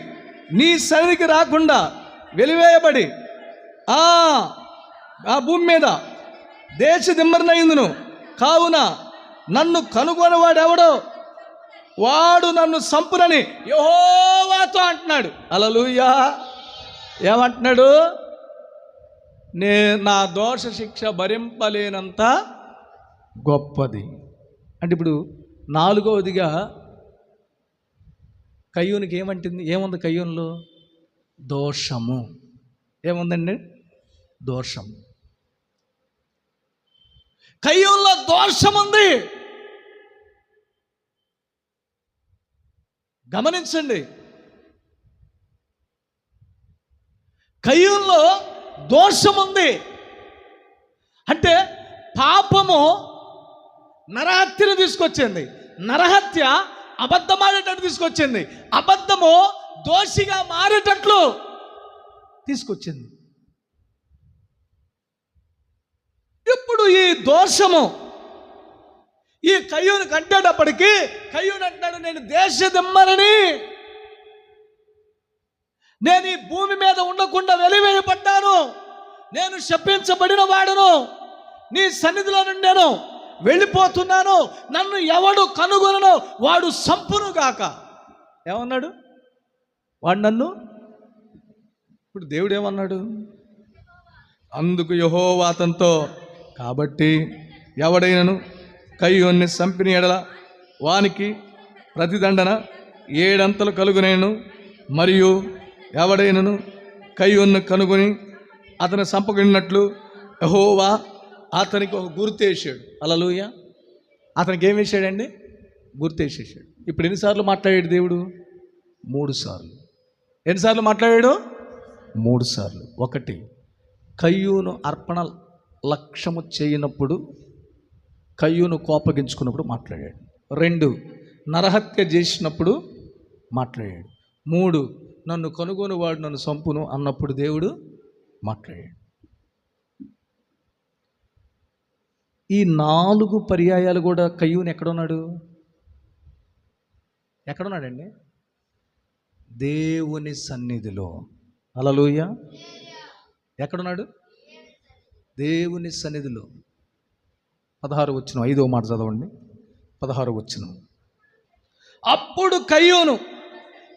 నీ సన్నిధికి రాకుండా వెలివేయబడి ఆ భూమి మీద దేశ దిమ్మరినయిందును. కావున నన్ను కనుగొనవాడెవడో వాడు నన్ను సంపునని యెహోవాతో అంటున్నాడు. హల్లెలూయా. ఏమంటున్నాడు? నా దోష శిక్ష భరింపలేనంత గొప్పది. అంటే ఇప్పుడు 4వదిగా కయ్యూనికి ఏముంది కయ్యూన్లో? దోషము. ఏముందండి? దోషము. కయ్యూన్లో దోషం ఉంది. గమనించండి, కయ్యూన్లో దోషం ఉంది. అంటే పాపము నరహత్యను తీసుకొచ్చింది, నరహత్య అబద్ధమాడేటట్టు తీసుకొచ్చింది, అబద్ధము దోషిగా మారేటట్లు తీసుకొచ్చింది. ఇప్పుడు ఈ దోషము ఈ కయ్యూను కంటేటప్పటికీ కయ్యూను అంటాడు, నేను దేశ దిమ్మరిని, నేను ఈ భూమి మీద ఉండకుండా వెలివేయబడ్డాను, నేను శపించబడిన వాడును, నీ సన్నిధిలో నుండి నేను వెళ్ళిపోతున్నాను, నన్ను ఎవడు కనుగొనను వాడు సంపును గాక. ఏమన్నాడు? వాడు నన్ను. ఇప్పుడు దేవుడు ఏమన్నాడు? అందుకు యెహోవా అతనితో, కాబట్టి ఎవడైనను కయ్యూన్ని సంపిన ఎడల వానికి ప్రతిదండన 7 అంతలు కలుగునేను. మరియు ఎవడైనను కయ్యూన్ను కనుగొని అతను సంపగినట్లు యెహోవా అతనికి ఒక గుర్తేసాడు. హల్లెలూయా. అతనికి ఏం వేసాడండి? గుర్తేసేసాడు. ఇప్పుడు ఎన్నిసార్లు మాట్లాడాడు దేవుడు? 3 సార్లు. ఎన్నిసార్లు మాట్లాడాడు? 3 సార్లు. 1, కయ్యూను అర్పణ లక్ష్యము చేయనప్పుడు, కయ్యూను కోపగించుకున్నప్పుడు మాట్లాడాడు. 2, నరహత్య చేసినప్పుడు మాట్లాడాడు. 3, నన్ను కనుగొని వాడు నన్ను సంపును అన్నప్పుడు దేవుడు మాట్లాడాడు. ఈ 4 పర్యాయాలు కూడా కయ్యూను ఎక్కడున్నాడు? ఎక్కడున్నాడండి? దేవుని సన్నిధిలో. హల్లెలూయా. ఎక్కడున్నాడు? దేవుని సన్నిధిలో. 16వ వచనం, 5వ మాట చదవండి. 16వ వచనం. అప్పుడు కయ్యూను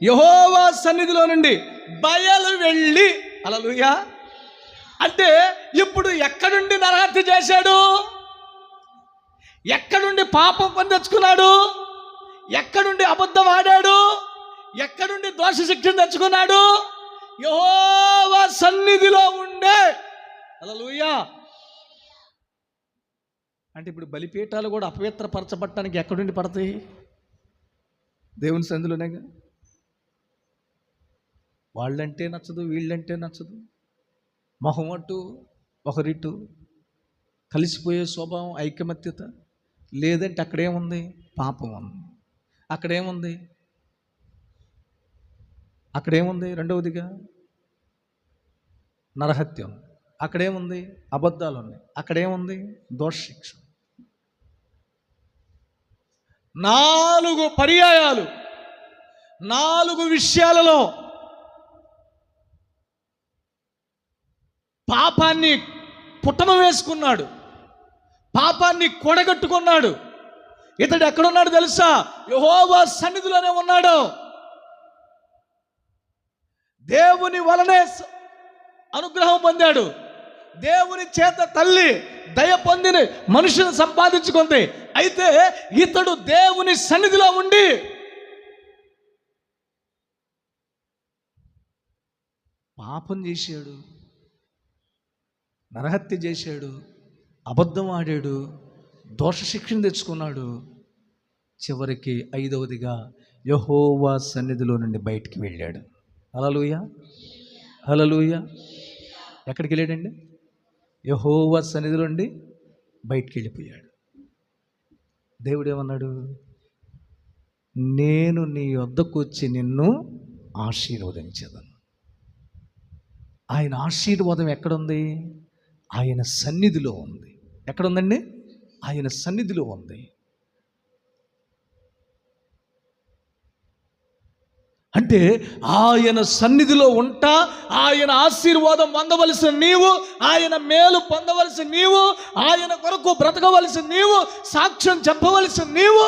యెహోవా సన్నిధిలో నుండి బయలు వెళ్ళి. హల్లెలూయా. అంటే ఇప్పుడు ఎక్కడుండి నరహత్య చేశాడు? ఎక్కడుండి పాపం పని తెచ్చుకున్నాడు? ఎక్కడుండి అబద్ధం ఆడాడు? ఎక్కడుండి దోష శిక్షణ తెచ్చుకున్నాడు? యెహోవా సన్నిధిలో ఉండే. హల్లెలూయా. అంటే ఇప్పుడు బలిపీఠాలు కూడా అపవిత్రపరచబట్టడానికి ఎక్కడుండి పడతాయి? దేవుని సన్నిధిలోనేగా. వాళ్ళంటే నచ్చదు, వీళ్ళంటే నచ్చదు, మొహం అటు ఒకరిటు, కలిసిపోయే స్వభావం, ఐకమత్యత లేదంటే అక్కడేముంది? పాపం ఉంది. అక్కడేముంది? రెండవదిగా నరహత్యం. అక్కడేముంది? అబద్ధాలు ఉన్నాయి. అక్కడేముంది? దోష శిక్ష. 4 పర్యాయాలు, 4 విషయాలలో పాపాన్ని పుటమ వేసుకున్నాడు, పాపాన్ని కూడగట్టుకున్నాడు. ఇతడు ఎక్కడున్నాడు తెలుసా? యెహోవా సన్నిధిలోనే ఉన్నాడు. దేవుని వలనే అనుగ్రహం పొందాడు. దేవుని చేత తల్లి దయ పొందిన మనుషుని సంపాదించుకుంది. అయితే ఇతడు దేవుని సన్నిధిలో ఉండి పాపం చేశాడు, నరహత్య చేశాడు, అబద్ధం ఆడాడు, దోష శిక్షణ తెచ్చుకున్నాడు. చివరికి 5వదిగా యెహోవా సన్నిధిలో నుండి బయటికి వెళ్ళాడు. హల్లెలూయా. హల్లెలూయా. ఎక్కడికి వెళ్ళాడండి? యెహోవా సన్నిధిలో నుండి బయటికి వెళ్ళిపోయాడు. దేవుడు ఏమన్నాడు? నేను నీ వద్దకు వచ్చి నిన్ను ఆశీర్వదించేదను. ఆయన ఆశీర్వాదం ఎక్కడుంది? ఆయన సన్నిధిలో ఉంది. ఎక్కడుందండి? ఆయన సన్నిధిలో ఉంది. అంటే ఆయన సన్నిధిలో ఉంటా, ఆయన ఆశీర్వాదం పొందవలసిన నీవు, ఆయన మేలు పొందవలసిన నీవు, ఆయన కొరకు బ్రతకవలసిన నీవు, సాక్ష్యం చెప్పవలసిన నీవు,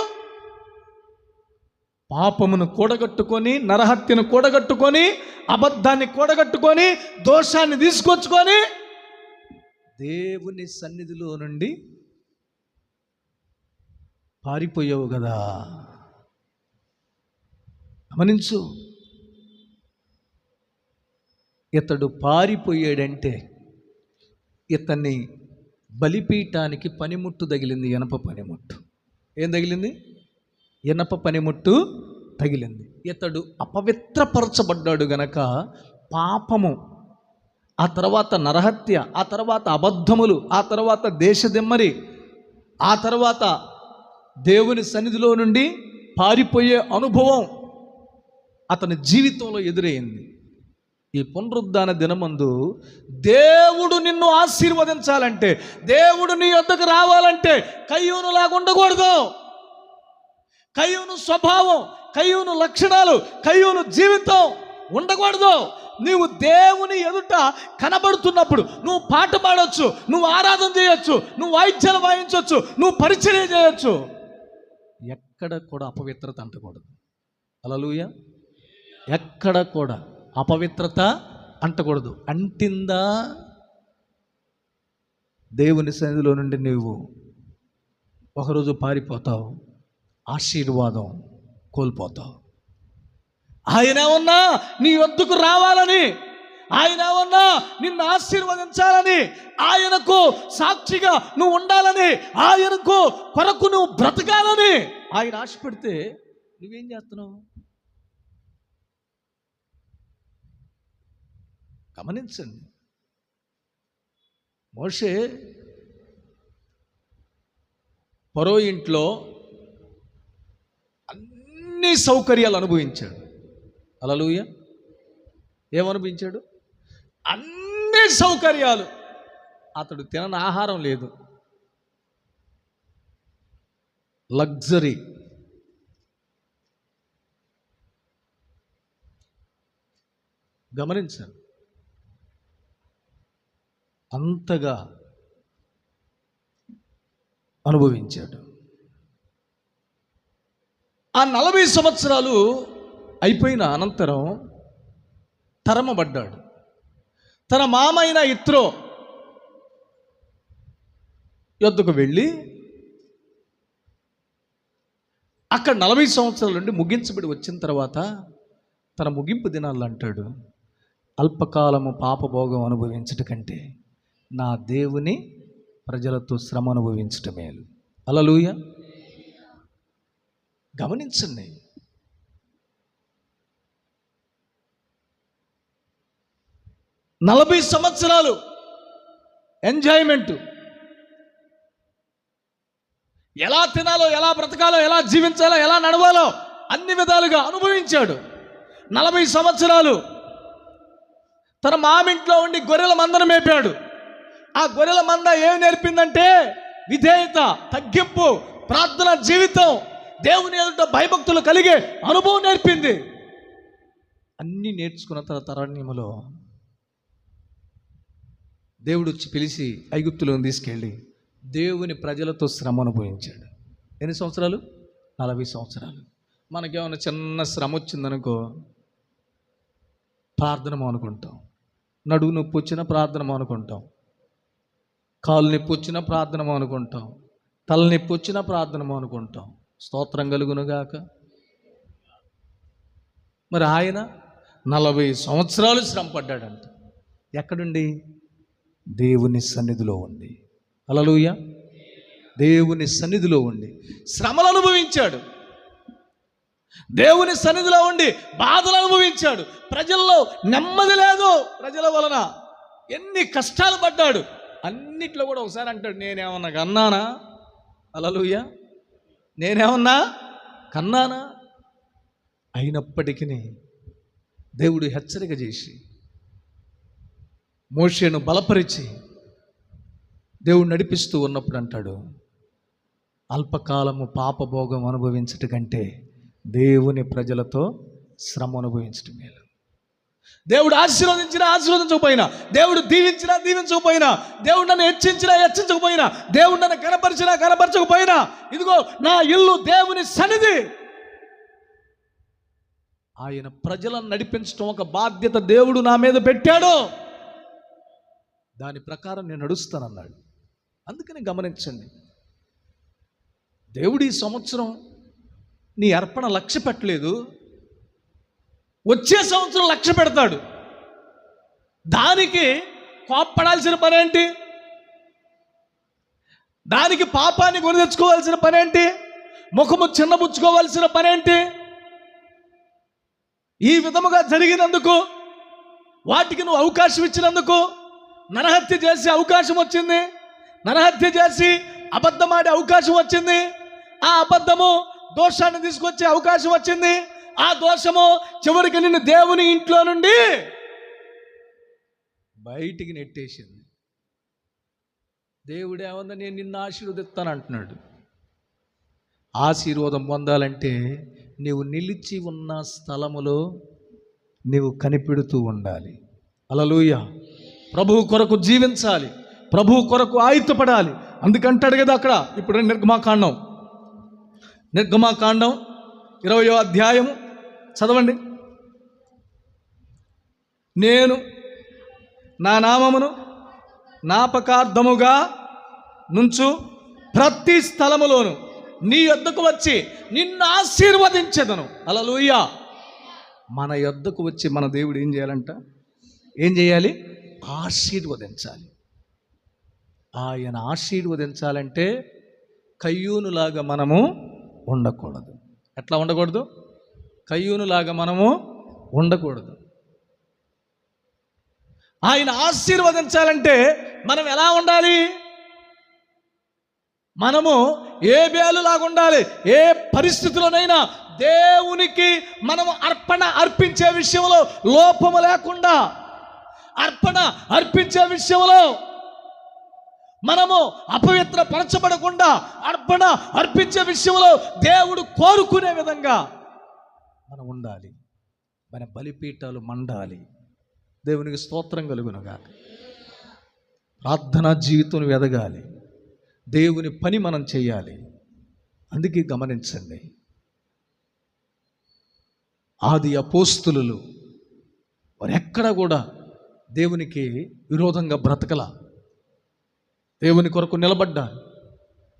పాపమును కూడగట్టుకొని, నరహత్యను కూడగట్టుకొని, అబద్ధాన్ని కూడగట్టుకొని, దోషాన్ని తీసుకొచ్చుకొని దేవుని సన్నిధిలో నుండి పారిపోయావు కదా. గమనించు, ఇతడు పారిపోయాడంటే ఇతన్ని బలిపీఠానికి పనిముట్టు తగిలింది. ఇనప పనిముట్టు. ఏం తగిలింది? ఇనప పనిముట్టు తగిలింది. ఇతడు అపవిత్రపరచబడ్డాడు గనక పాపము, ఆ తర్వాత నరహత్య, ఆ తర్వాత అబద్ధములు, ఆ తర్వాత దేశదిమ్మరి, ఆ తర్వాత దేవుని సన్నిధిలో నుండి పారిపోయే అనుభవం అతని జీవితంలో ఎదురైంది. ఈ పునరుద్ధాన దినమందు దేవుడు నిన్ను ఆశీర్వదించాలంటే, దేవుడు నీ వద్దకు రావాలంటే కయ్యూనులాగా ఉండకూడదు. కయ్యూను స్వభావం, కయ్యూను లక్షణాలు, కయ్యూను జీవితం ఉండకూడదు. నీవు దేవుని ఎదుట కనబడుతున్నప్పుడు నువ్వు పాట పాడొచ్చు, నువ్వు ఆరాధన చేయొచ్చు, నువ్వు వాయిద్యాలు వాయించవచ్చు, నువ్వు పరిచర్య చేయొచ్చు, ఎక్కడ కూడా అపవిత్రత అంటకూడదు. హల్లెలూయా. ఎక్కడ కూడా అపవిత్రత అంటకూడదు. అంటిందా దేవుని సన్నిధిలో నుండి నువ్వు ఒకరోజు పారిపోతావు, ఆశీర్వాదం కోల్పోతావు. ఆయన ఏమన్నా నీ వద్దకు రావాలని, ఆయన ఏమన్నా నిన్ను ఆశీర్వదించాలని, ఆయనకు సాక్షిగా నువ్వు ఉండాలని, ఆయనకు కొరకు నువ్వు బ్రతకాలని ఆయన ఆశపడితే నువ్వేం చేస్తున్నావు? గమనించండి. మోషే ఫరో ఇంట్లో అన్ని సౌకర్యాలు అనుభవించాడు. హల్లెలూయా. ఏమనుభవించాడు? అన్ని సౌకర్యాలు. అతడు తినని ఆహారం లేదు. లగ్జరీ. గమనించండి, అంతగా అనుభవించాడు. ఆ 40 సంవత్సరాలు అయిపోయిన అనంతరం తరమబడ్డాడు. తన మామైన ఇత్రో యొద్దకు వెళ్ళి అక్కడ 40 సంవత్సరాల నుండి ముగించబడి వచ్చిన తర్వాత తన ముగింపు దినాల్లో అంటాడు, అల్పకాలము పాపభోగం అనుభవించట కంటే నా దేవుని ప్రజలతో శ్రమ అనుభవించటం మేలు. హల్లెలూయా. గమనించండి, నలభై సంవత్సరాలు ఎంజాయ్మెంట్, ఎలా తినాలో, ఎలా బ్రతకాలో, ఎలా జీవించాలో, ఎలా నడవాలో అన్ని విధాలుగా అనుభవించాడు. 40 సంవత్సరాలు తన మామింట్లో ఉండి గొర్రెల మందను మేపాడు. ఆ గొర్రెల మంద ఏం నేర్పిందంటే విధేయత, తగ్గింపు, ప్రార్థన జీవితం, దేవుని ఎదుట భయభక్తులు కలిగే అనుభవం నేర్పింది. అన్నీ నేర్చుకున్న తర్వాత అరణ్యములో దేవుడు వచ్చి పిలిచి ఐగుప్తులోకి తీసుకెళ్ళి దేవుని ప్రజలతో శ్రమ అనుభవించాడు. ఎన్ని సంవత్సరాలు? 40 సంవత్సరాలు. మనకేమైనా చిన్న శ్రమ వచ్చిందనుకో ప్రార్థన అనుకుంటాం, నడువు నొప్పి వచ్చినా ప్రార్థన అనుకుంటాం, కాలు నొప్పి వచ్చినా ప్రార్థన అనుకుంటాం, తలనొప్పి వచ్చినా ప్రార్థన అనుకుంటాం. స్తోత్రం కలుగునుగాక. మరి ఆయన 40 సంవత్సరాలు శ్రమ పడ్డాడంట. ఎక్కడుండి? దేవుని సన్నిధిలో ఉండి. హల్లెలూయా. దేవుని సన్నిధిలో ఉండి శ్రమలు అనుభవించాడు. దేవుని సన్నిధిలో ఉండి బాధలు అనుభవించాడు. ప్రజల్లో నెమ్మది లేదు. ప్రజల వలన ఎన్ని కష్టాలు పడ్డాడు. అన్నిట్లో కూడా ఒకసారి అంటాడు, నేనేమన్నా కన్నానా? హల్లెలూయా. నేనేమన్నా కన్నానా? అయినప్పటికీ దేవుడు హెచ్చరిక చేసి మోషేను బలపరిచి దేవుడు నడిపిస్తూ ఉన్నప్పుడు అంటాడు, అల్పకాలము పాపభోగం అనుభవించట కంటే దేవుని ప్రజలతో శ్రమ అనుభవించటం మేలు. దేవుడు ఆశీర్వదించకపోయినా, దేవుడు దీవించకపోయినా, దేవుడు నన్ను హెచ్చించకపోయినా, దేవుడు నన్ను కనపరచకపోయినా, ఇదిగో నా ఇల్లు దేవుని సన్నిధి. ఆయన ప్రజలను నడిపించడం ఒక బాధ్యత దేవుడు నా మీద పెట్టాడు. దాని ప్రకారం నేను నడుస్తానన్నాడు. అందుకని గమనించండి, దేవుడు ఈ సంవత్సరం నీ అర్పణ లక్ష్య పెట్టలేదు, వచ్చే సంవత్సరం లక్ష్య పెడతాడు. దానికి కోప్పడాల్సిన పనేంటి? దానికి పాపాన్ని కొని తెచ్చుకోవాల్సిన పనేంటి? ముఖము చిన్నబుచ్చుకోవాల్సిన పనేంటి? ఈ విధముగా జరిగినందుకు, వాటికి నువ్వు అవకాశం ఇచ్చినందుకు, నరహత్య చేసే అవకాశం వచ్చింది, నరహత్య చేసి అబద్ధమాడే అవకాశం వచ్చింది, ఆ అబద్ధము దోషాన్ని తీసుకొచ్చే అవకాశం వచ్చింది, ఆ దోషము చివరికి నిన్ను దేవుని ఇంట్లో నుండి బయటికి నెట్టేసింది. దేవుడేమన్నా నేను నిన్ను ఆశీర్వదిస్తాను అంటున్నాడు. ఆశీర్వాదం పొందాలంటే నీవు నిలిచి ఉన్న స్థలములో నీవు కనిపెడుతూ ఉండాలి. హల్లెలూయా. ప్రభువు కొరకు జీవించాలి, ప్రభువు కొరకు ఆయుత్తపడాలి. అందుకంటాడు కదా అక్కడ. ఇప్పుడు నిర్గమాకాండం 20వ అధ్యాయము చదవండి. నేను నా నామమును జ్ఞాపకార్థముగా నుంచు ప్రతి స్థలములోను నీ యొద్దకు వచ్చి నిన్ను ఆశీర్వదించెదను. హల్లెలూయా. మన యొద్దకు వచ్చి మన దేవుడు ఏం చేయాలంట? ఏం చేయాలి? ఆశీర్వదించాలి. ఆయన ఆశీర్వదించాలంటే కయ్యూనులాగా మనము ఉండకూడదు. ఎట్లా ఉండకూడదు? కయ్యూనులాగా మనము ఉండకూడదు. ఆయన ఆశీర్వదించాలంటే మనం ఎలా ఉండాలి? మనము ఏబేలులాగా ఉండాలి. ఏ పరిస్థితిలోనైనా దేవునికి మనము అర్పణ అర్పించే విషయంలో లోపము లేకుండా, అర్పణ అర్పించే విషయంలో మనము అపవిత్రపరచబడకుండా, అర్పణ అర్పించే విషయంలో దేవుడు కోరుకునే విధంగా మనం ఉండాలి. మన బలిపీఠాలు మండాలి. దేవునికి స్తోత్రం కలుగునుగా. ప్రార్థనా జీవితం ఎదగాలి. దేవుని పని మనం చేయాలి. అందుకే గమనించండి, ఆది అపోస్తులు వారు ఎక్కడ కూడా దేవునికి విరోధంగా బ్రతకల. దేవుని కొరకు నిలబడ్డారు,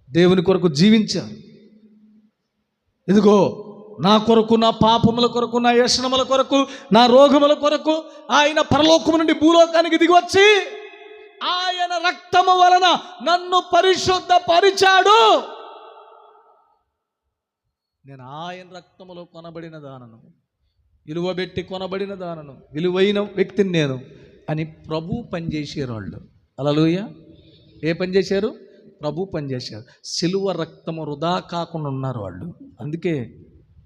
దేవుని కొరకు జీవించారు. ఇదిగో నా కొరకు, నా పాపముల కొరకు, నా వ్యసనముల కొరకు, నా రోగముల కొరకు ఆయన పరలోకము నుండి భూలోకానికి దిగి వచ్చి ఆయన రక్తము వలన నన్ను పరిశుద్ధపరిచాడు. నేను ఆయన రక్తములో కొనబడిన దానను, విలువబెట్టి కొనబడిన దానను, విలువైన వ్యక్తిని నేను అని ప్రభు పనిచేసారు వాళ్ళు. హల్లెలూయా. ఏ పని చేశారు? ప్రభు పనిచేశారు. సిలువ రక్తము వృధా కాకుండా ఉన్నారు వాళ్ళు. అందుకే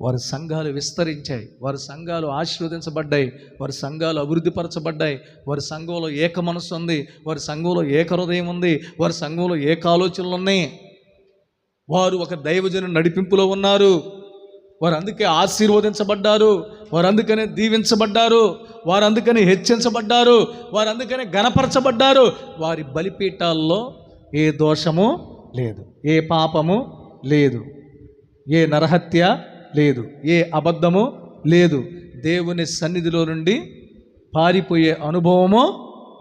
వారి సంఘాలు విస్తరించాయి, వారి సంఘాలు ఆశీర్వదించబడ్డాయి, వారి సంఘాలు అభివృద్ధిపరచబడ్డాయి. వారి సంఘంలో ఏక మనస్సు ఉంది, వారి సంఘంలో ఏక హృదయం ఉంది, వారి సంఘంలో ఏక ఆలోచనలు ఉన్నాయి. వారు ఒక దైవజను నడిపింపులో ఉన్నారు. వారు అందుకే ఆశీర్వదించబడ్డారు, వారు అందుకనే దీవించబడ్డారు, వారు అందుకని హెచ్చించబడ్డారు, వారు అందుకనే గణపరచబడ్డారు. వారి బలిపీఠాల్లో ఏ దోషము లేదు, ఏ పాపము లేదు, ఏ నరహత్య లేదు, ఏ అబద్ధము లేదు, దేవుని సన్నిధిలో నుండి పారిపోయే అనుభవము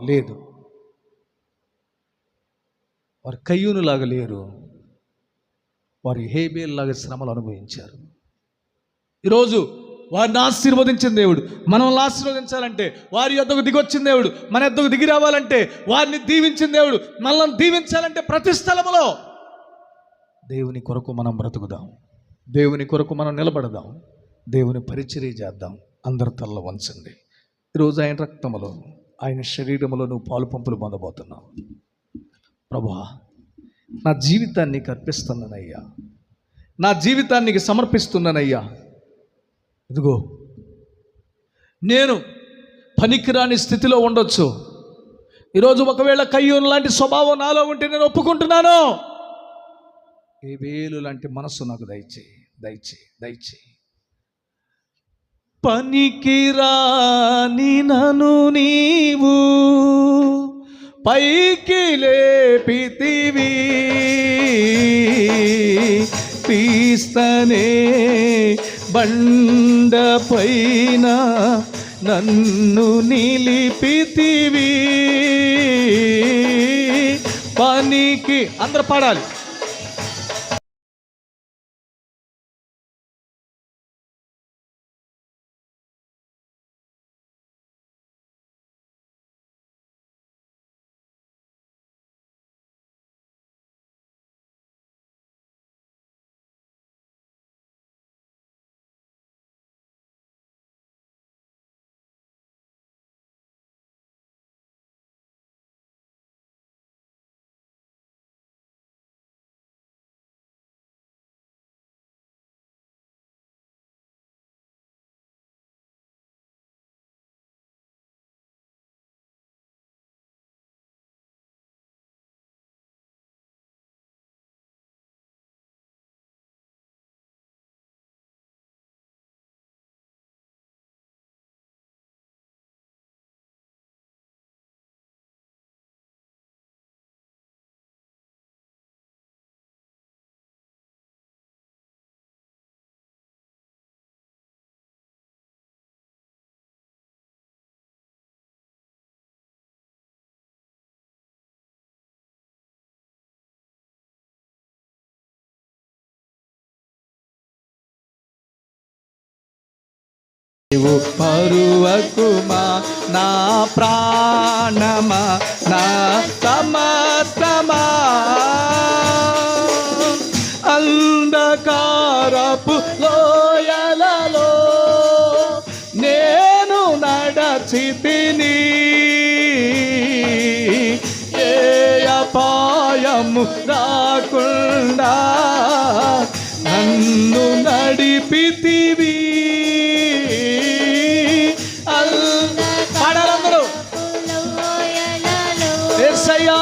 లేదు. వారు కయ్యూనులాగా లేరు, వారు హేబేలులాగా శ్రమలు అనుభవించారు. ఈరోజు వారిని ఆశీర్వదించిన దేవుడు మనల్ని ఆశీర్వదించాలంటే, వారి యొద్దకు దిగొచ్చిన దేవుడు మన యొద్దకు దిగి రావాలంటే, వారిని దీవించిన దేవుడు మనల్ని దీవించాలంటే ప్రతి స్థలములో దేవుని కొరకు మనం బ్రతుకుదాం, దేవుని కొరకు మనం నిలబడదాం, దేవుని పరిచర్య చేద్దాం. అందరి తల్ల వంచండి. ఈరోజు ఆయన రక్తములో, ఆయన శరీరములో నువ్వు పాలు పంపులు పొందబోతున్నావు. ప్రభువా, నా జీవితాన్ని నీకు అర్పిస్తున్నానయ్యా, నా జీవితాన్ని నీకు సమర్పిస్తున్నానయ్యా. ఇదిగో నేను పనికిరాని స్థితిలో ఉండొచ్చు. ఈరోజు ఒకవేళ కయ్యూను లాంటి స్వభావం నాలో ఉంటే నేను ఒప్పుకుంటున్నాను. హేబేలు లాంటి మనస్సు నాకు దయచేయి. పనికిరాని నన్ను నీవు పైకి లేపితివి, క్రీస్తనే బండపైన నన్ను నిలిపితివి. పనికి అందరూ పాడాలి. నీవు పరువకుమా నా ప్రాణమా నా సమస్తమా, అంధకారపు లోయలలో నేను నడచితిని, ఏ అపాయము రాకుండా నన్ను నడిపితివి. పాడాలందరూ. యేసయ్యా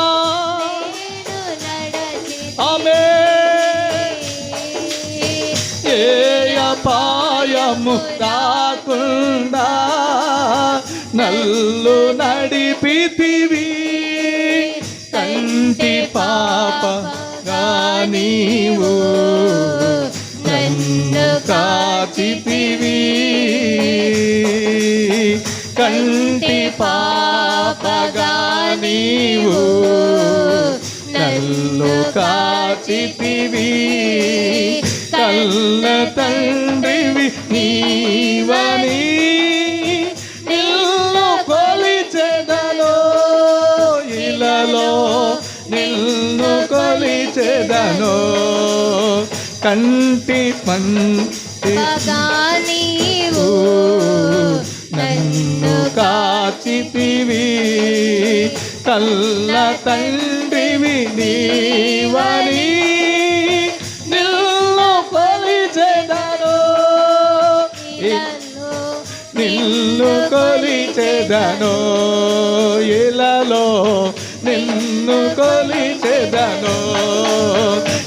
ఆమేన్. ఏ అపాయము రాకుండా నన్ను నడిపితివి, కంటి పాపగా నీవు నన్ను కాచితివి, కంటి పాపగా నీవు నన్ను కాచితివి, కన్న తండ్రివి నీవని నిన్ను కొలిచెదను, ఇలలో నిన్ను కొలిచెదను, కంటి పంటిగా నీవు నన్ను కాచితివి, కల్ల తండ్రివి నీవని నిన్ను కొలిచెదను, నిన్ను కొలిచెదను, ఇలలో నిన్ను కొలిచెదను,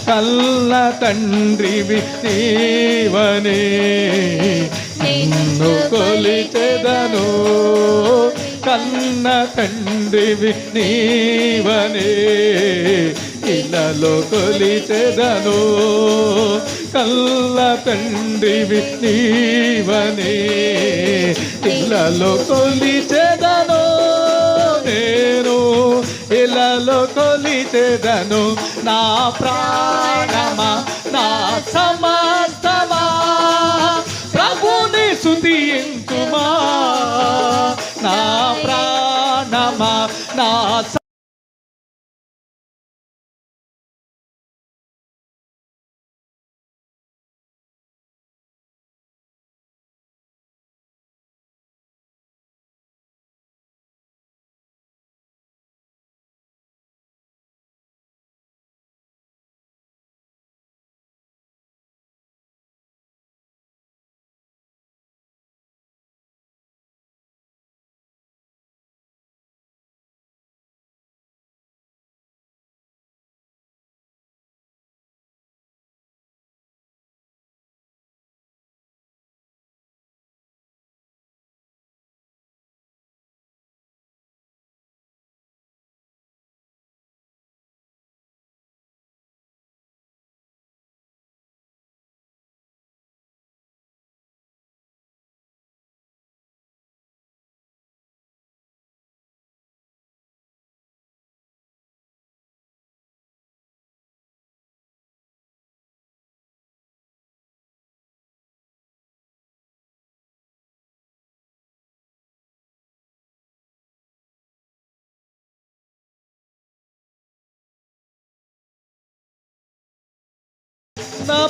కల్ల తండ్రివి నీవని నిన్ను కొలిచెదను, కన్న తండ్రివి నీవనే ఇలలో కొలిచెదను, కల్ల తండ్రివి నీవనే ఇలలో కొలిచెదను, నేను ఇలలో కొలిచెదను, నా ప్రాణమా నా సమస్తమా ప్రభుని స్తుతించుమా, నా ప్రాణమా నా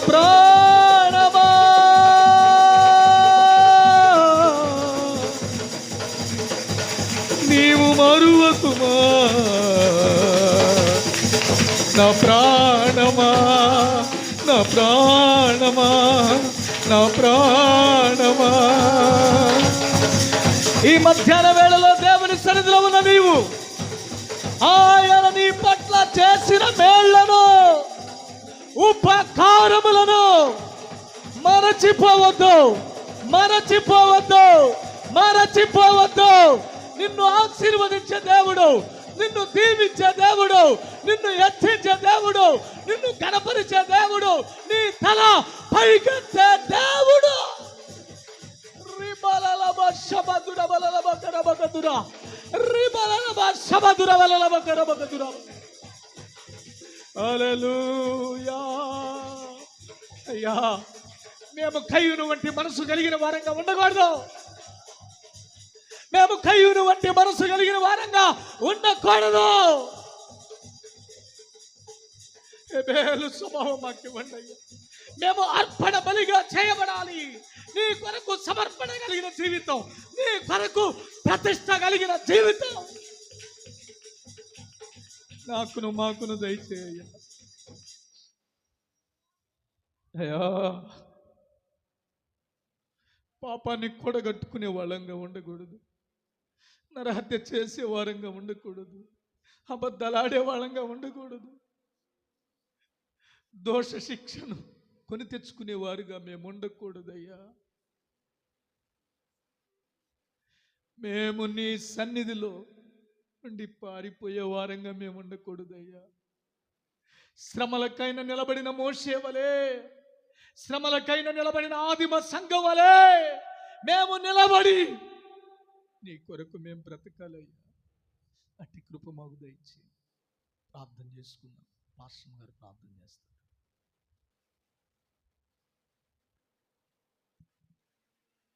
ప్రాణమా నీవు మరువకుమా, నా ప్రాణమా, నా ప్రాణమా, నా ప్రాణమా. ఈ మధ్యాహ్న వేళలో దేవుని సన్నిధిలో ఉన్న నీవు ఆయన నీ పట్ల చేసిన మేళ్లను, ఉపకారములను మరచిపోవద్దు, మరచిపోవద్దు, మరచిపోవద్దు. నిన్ను ఆశీర్వదించే దేవుడు, నిన్ను దీవించే దేవుడు, నిన్ను హెచ్చించే దేవుడు, నిన్ను కనపరిచే దేవుడు, నీ తల పైకెత్తే దేవుడు. హల్లెలూయా. అయ్యా, మేము కయ్యూను వంటి మనసు కలిగిన వారంగా ఉండకూడదు. మేము కయ్యూను వంటి మనసు కలిగిన వారంగా ఉండకూడదు. హేబేలు స్వభావం మాకు ఇవ్వండి అయ్యా. మేము అర్పణ బలిగా చేయబడాలి. నీ కొరకు సమర్పణ కలిగిన జీవితం, నీ కొరకు ప్రతిష్ట కలిగిన జీవితం నాకును మాకును దయచేయ అయ్యా. పాపాన్ని కూడగట్టుకునే వాళ్ళంగా ఉండకూడదు, నరహత్య చేసే వారంగా ఉండకూడదు, అబద్ధాలాడే వాళ్ళంగా ఉండకూడదు, దోష శిక్షను కొని తెచ్చుకునే వారుగా మేము ఉండకూడదయ్యా. మేము నీ సన్నిధిలో నుండి పారిపోయే వారంగా మేము ఉండకూడదయ్యా. శ్రమలకైనా నిలబడిన మోషే వలే, శ్రమలకైనా నిలబడిన ఆదిమ సంఘం వలే మేము నిలబడి నీ కొరకు మేము బ్రతకాలయ్యా. అట్టి కృప మాకు దయచి ప్రార్థన చేసుకున్నాం. పాస్టర్ గారు ప్రార్థన చేస్తారు.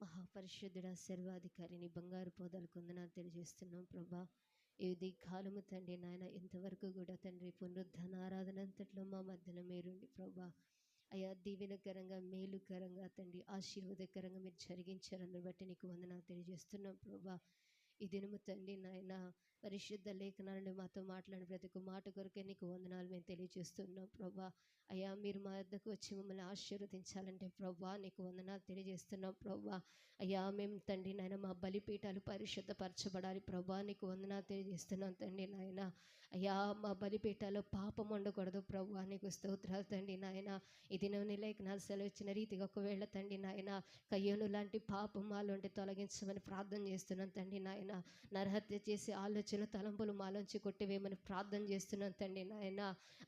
మహాపరిశుద్ధుడ సర్వాధికారిని బంగారు పోదాలు కొందనాలు తెలియజేస్తున్నాం ప్రభా. ఇది కాలము తండ్రి నాయన, ఇంతవరకు కూడా తండ్రి పునరుద్ధాన ఆరాధన అంతట్లో మా మధ్యన మీరుండి ప్రభా. అయ్యా, దీవెనకరంగా, మేలుకరంగా తండ్రి ఆశీర్వాదకరంగా మీరు జరిగించారని బట్టి నీకు వందనాలు తెలియజేస్తున్నాం ప్రభా. ఈ దినము తండ్రి నాయన పరిశుద్ధ లేఖనాలను మాతో మాట్లాడిన ప్రతి ఒక్క మాట కొరకే నీకు వందనాలు మేము తెలియజేస్తున్నాం ప్రభా. అయ్యా, మీరు మా వద్దకు వచ్చి మమ్మల్ని ఆశీర్వదించాలంటే ప్రభా నీకు వందనాలు తెలియజేస్తున్నాం ప్రభా. అయ్యా, మేము తండ్రి నాయన మా బలిపీఠాలు పరిశుద్ధపరచబడాలి ప్రభా. నీకు వందనాలు తెలియజేస్తున్నాం తండ్రి నాయన. అయ్యా, మా బలిపీఠాల్లో పాపం ఉండకూడదు ప్రభా. నీకు స్తోత్రాలు తండ్రి నాయన. ఈ దినం లేఖనాలు సెలవిచ్చిన రీతిగా ఒకవేళ తండ్రి నాయన కయ్యోను లాంటి పాపం మాలోంటి తొలగించమని ప్రార్థన చేస్తున్నాం తండ్రి నాయన. నరహత్య చేసే ఆలోచనలు, తలంపులు మాలోంచి కొట్టివేయమని ప్రార్థన చేస్తున్నాం తండ్రి నాయన.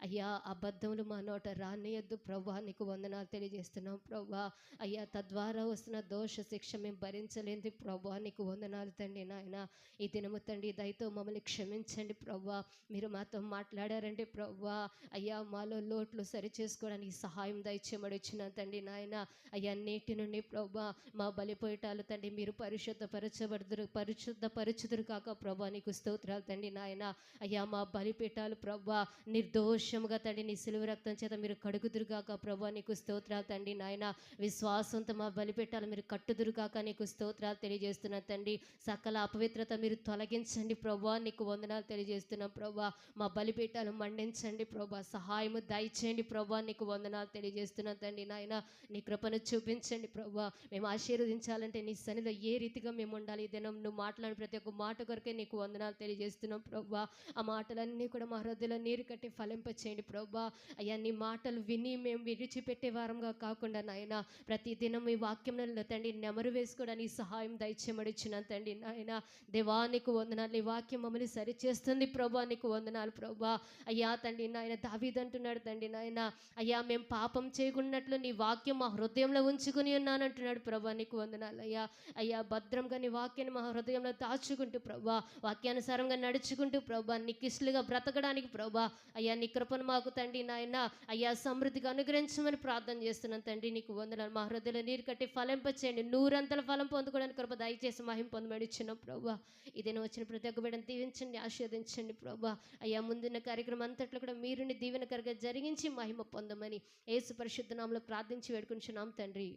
అయ్యా, అబద్ధములు మా నోట రానియద్దు ప్రభా. నీకు వందనాలు తెలియజేస్తున్నాం ప్రభా. అయ్యా, తద్వారా వస్తున్న దోష శిక్ష మేము భరించలేంది ప్రభా. నీకు వందనాలు తండ్రి నాయన. ఈ దినము తండ్రి దయతో మమ్మల్ని క్షమించండి ప్రభా. మీరు మాతో మాట్లాడారంటే ప్రభా అయ్యా, మాలో లోట్లు సరి చేసుకోవడానికి సహాయం దయచేయమని వచ్చిన తండ్రి నాయన. అయ్యా, నేటి నుండి ప్రభా మా బలిపోయటాలు తండ్రి మీరు పరిశుద్ధపరచుదురు కాక ప్రభా. నీకు స్తోత్రాలు తండ్రి నాయన. అయ్యా, మా బలిపీఠాలు ప్రభా నిర్దోషముగా తండ్రి నీ సిలువ రక్తం చేత మీరు కడుగుదురు కాక ప్రభా. నీకు స్తోత్రాలు తండ్రి నాయన. విశ్వాసంతో మా బలిపీఠాలు మీరు కట్టుదురు కాక నీకు స్తోత్రాలు తెలియజేస్తున్నా తండ్రి. సకల అపవిత్రత మీరు తొలగించండి ప్రభా. నీకు వందనాలు తెలియజేస్తున్నాం ప్రభా. మా బలిపీఠాలు మండించండి ప్రభా. సహాయము దయచేయండి ప్రభా. నీకు వందనాలు తెలియజేస్తున్నాం తండ్రి నాయన. నీ కృపను చూపించండి ప్రభా. మేము ఆశీర్వదించాలంటే నీ సన్నిధిలో ఏ రీతిగా మేము ఉండాలి, ఈ దినం నువ్వు మాట్లాడిన ప్రతి ఒక్క మాట కొరకే నీకు వందనాలు తెలియజేస్తున్నాం ప్రభా. ఆ మాటలన్నీ కూడా మా హృదయంలో నీరు కట్టి ఫలింపచేయండి ప్రభా. అయ్యా, నీ మాటలు విని మేము విడిచిపెట్టే వారంగా కాకుండా నాయన ప్రతి దినం ఈ వాక్యంలో తండ్రి నెమరు వేసుకోవడానికి సహాయం దయచేయమడిచ్చిన తండ్రి నాయన. దేవా నీకు వందనాలు. ఈ వాక్యం మమ్మల్ని సరిచేస్తుంది ప్రభా. నీకు వందనాలు ప్రభా. అయ్యా తండ్రి నాయన, దావీదు అంటున్నాడు తండ్రి నాయన, అయ్యా మేము పాపం చేయకున్నట్లు నీ వాక్యం మా హృదయంలో ఉంచుకుని ఉన్నానంటున్నాడు ప్రభా. నీకు వందనాలు అయ్యా. అయ్యా, భద్రంగా నీ వాక్యాన్ని మా హృదయంలో దాచుకుంటూ ప్రభా వాక్యానుసారం వాక్యానుసారంగా నడుచుకుంటూ ప్రభా నీకు ఇష్టలుగా బ్రతకడానికి ప్రభా అయ్యా నీ కృపను మాకు తండ్రి నాయన అయ్యా సమృద్ధిగా అనుగ్రహించమని ప్రార్థన చేస్తున్నాను తండ్రి. నీకు వందనాలు. మా హృదయంలో నీరు కట్టి ఫలింపచేయండి. 100 ఫలం పొందుకోవడానికి కృప దయచేసి మహిమ పొందమని ఇచ్చిన ప్రభా. ఇదేనా వచ్చిన ప్రతి ఒక్క బిడ్డను దీవించండి, ఆశీర్వదించండి ప్రభా. అయ్యా ముందున్న కార్యక్రమం అంతట్లో కూడా మీరుని దీవెనకరంగా జరిగించి మహిమ పొందమని యేసు పరిశుద్ధ నామములో ప్రార్థించి వేడుకుంటున్నాం తండ్రి.